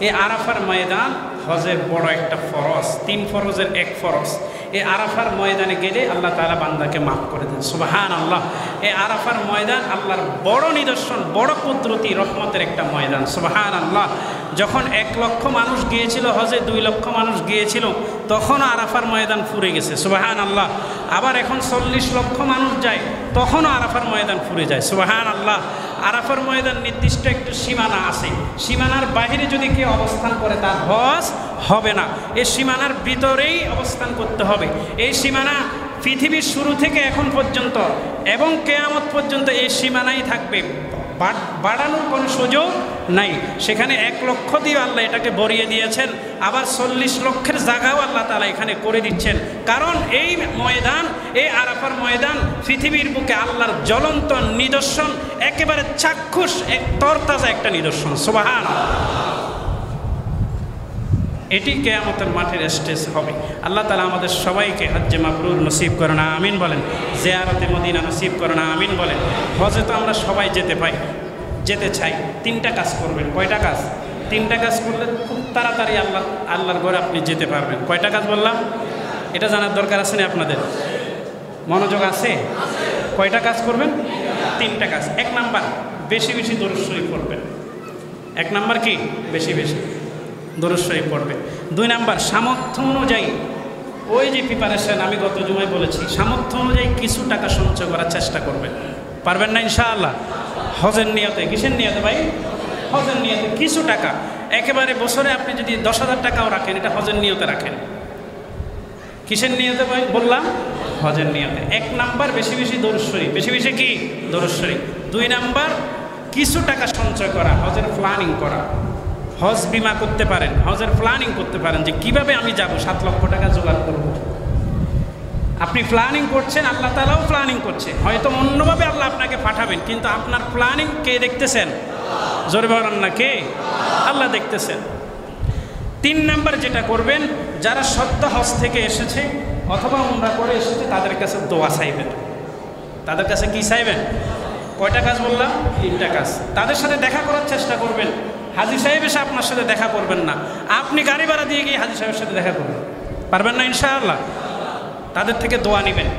এই আরাফার ময়দান হজের বড় একটা ফরজ, 3 ফরজের 1 ফরজ। এই আরাফার ময়দানে গেলে আল্লাহ তাআলা বান্দাকে মাফ করে দেন, সুবহানাল্লাহ। এই আরাফার ময়দান আল্লাহর বড় নিদর্শন, বড় কুদরতি রহমতের একটা ময়দান, সুবহানাল্লাহ। যখন 1 লক্ষ মানুষ গিয়েছিল হজে, 2 লক্ষ মানুষ গিয়েছিল, তখনও আরাফার ময়দান ফুরে গেছে, সুবহানাল্লাহ। আবার এখন 40 লক্ষ মানুষ যায়, তখনও আরাফার ময়দান ফুরে যায়, সুবহানাল্লাহ। আরাফার ময়দান নির্দিষ্ট একটু সীমানা আছে, সীমানার বাইরে যদি কেউ অবস্থান করে তার হজ হবে না, এই সীমানার ভিতরেই অবস্থান করতে হবে। এই সীমানা পৃথিবীর শুরু থেকে এখন পর্যন্ত এবং কিয়ামত পর্যন্ত এই সীমানাই থাকবে, বাড়ানোর কোনো সুযোগ নাই। সেখানে 1 লক্ষ দিয়ে আল্লাহ এটাকে ভরিয়ে দিয়েছেন, আবার 40 লক্ষের জায়গাও আল্লাহ তাআলা এখানে করে দিচ্ছেন, কারণ এই ময়দান, এই আরাফার ময়দান পৃথিবীর বুকে আল্লাহর জ্বলন্ত নিদর্শন, একেবারে চাক্ষুষ এক তরতাজা একটা নিদর্শন, সুবহানাল্লাহ। এটি কিয়ামতের মাঠের স্টেজ হবে। আল্লাহ তাআলা আমাদের সবাইকে হজ্জে মাবরুর নসিব করেন, আমিন বলেন। জিয়ারতে মদিনা নসিব করেন, আমিন বলেন। হজে তো আমরা সবাই যেতে চাই। 3টা কাজ করবেন। কয়টা কাজ? 3টা কাজ করলে খুব তাড়াতাড়ি আল্লাহর ঘরে আপনি যেতে পারবেন। কয়টা কাজ বললাম? এটা জানার দরকার আছে না আপনাদের? মনোযোগ আছে? কয়টা কাজ করবেন? 3টা কাজ। 1 নাম্বার বেশি বেশি দরুদ শরীফ পড়বেন। 1 নাম্বার কি? বেশি বেশি দরুদ শরীফ পড়বে। 2 নাম্বার সামর্থ্য অনুযায়ী, ওই যে প্রিপারেশন আমি গত জুমায় বলেছি, সামর্থ্য অনুযায়ী কিছু টাকা সঞ্চয় করার চেষ্টা করবেন। পারবেন না ইনশাআল্লাহ? হজের নিয়তে। কিসের নিয়তে ভাই? হজের নিয়তে। কিছু টাকা, একেবারে বছরে আপনি যদি 10,000 টাকাও রাখেন, এটা হজের নিয়তে রাখেন। কিসের নিয়তে ভাই বললাম? হজের নিয়তে। 1 নাম্বার বেশি বেশি দরুদ শরীফ, বেশি বেশি কি দরুদ শরীফ। 2 নাম্বার কিছু টাকা সঞ্চয় করা, হজের প্ল্যানিং করা। হজ বিমা করতে পারেন, হজের প্ল্যানিং করতে পারেন যে কিভাবে আমি যাব, 7 লক্ষ টাকা জোগাড় করব। আপনি প্ল্যানিং করছেন, আল্লাহ তাআলাও প্ল্যানিং করছে। হয়তো অন্যভাবে আল্লাহ আপনাকে পাঠাবেন, কিন্তু আপনার প্ল্যানিং কে দেখতেছেন? জোরে বলেন না, কে? আল্লাহ দেখতেছেন। 3 নাম্বার যেটা করবেন, যারা সত্য হজ থেকে এসেছে অথবা উমরা করে এসেছে তাদের কাছে দোয়া চাইবেন। তাদের কাছে কি চাইবেন? কয়টা কাজ বললাম? 3টা কাজ। তাদের সাথে দেখা করার চেষ্টা করবেন। হাজী সাহেব এসে আপনার সাথে দেখা করবেন না, আপনি গাড়ি ভাড়া দিয়ে গিয়ে হাজী সাহেবের সাথে দেখা করবেন। পারবেন না ইনশাআল্লাহ? তাদের থেকে দোয়া নেবেন।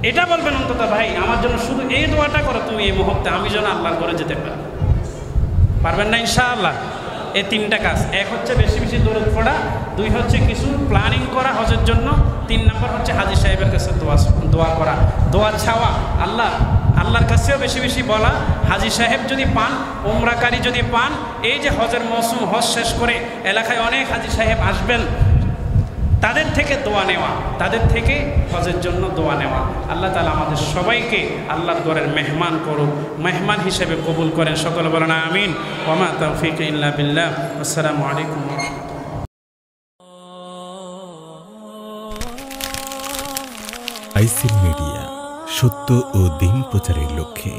এটা বলবেন অন্তত, ভাই আমার জন্য শুধু এই দোয়াটা করো তুমি এই মুহূর্তে, আমি যেন আল্লাহর ঘরে যেতে পারি। পারবেন না ইনশাআল্লাহ? এই 3টা কাজ। 1 হচ্ছে বেশি বেশি দরুদ পড়া, 2 হচ্ছে কিছু প্ল্যানিং করা হজের জন্য, 3 নাম্বার হচ্ছে হাজী সাহেবের কাছে দোয়া করা, দোয়া চাওয়া। আল্লাহর কাছেও বেশি বেশি বলা। হাজী সাহেব যদি পান, উমরাকারী যদি পান, এই যে হজের মৌসুম, হজ শেষ করে এলাকায় অনেক হাজী সাহেব আসবেন, তাদের থেকে দোয়া নেওয়া, তাদের থেকে হজের জন্য দোয়া নেওয়া। আল্লাহ তাআলা আমাদের সবাইকে আল্লাহর ঘরের মেহমান করুক, মেহমান হিসেবে কবুল করেন। সকলে বলেন আমিন। ওয়া মা তাওফীক ইল্লা বিল্লাহ। আসসালামু আলাইকুম ওয়া রাহমাতুল্লাহ। আইসিল মিডিয়া, সত্য ও দিন প্রচারের লক্ষ্যে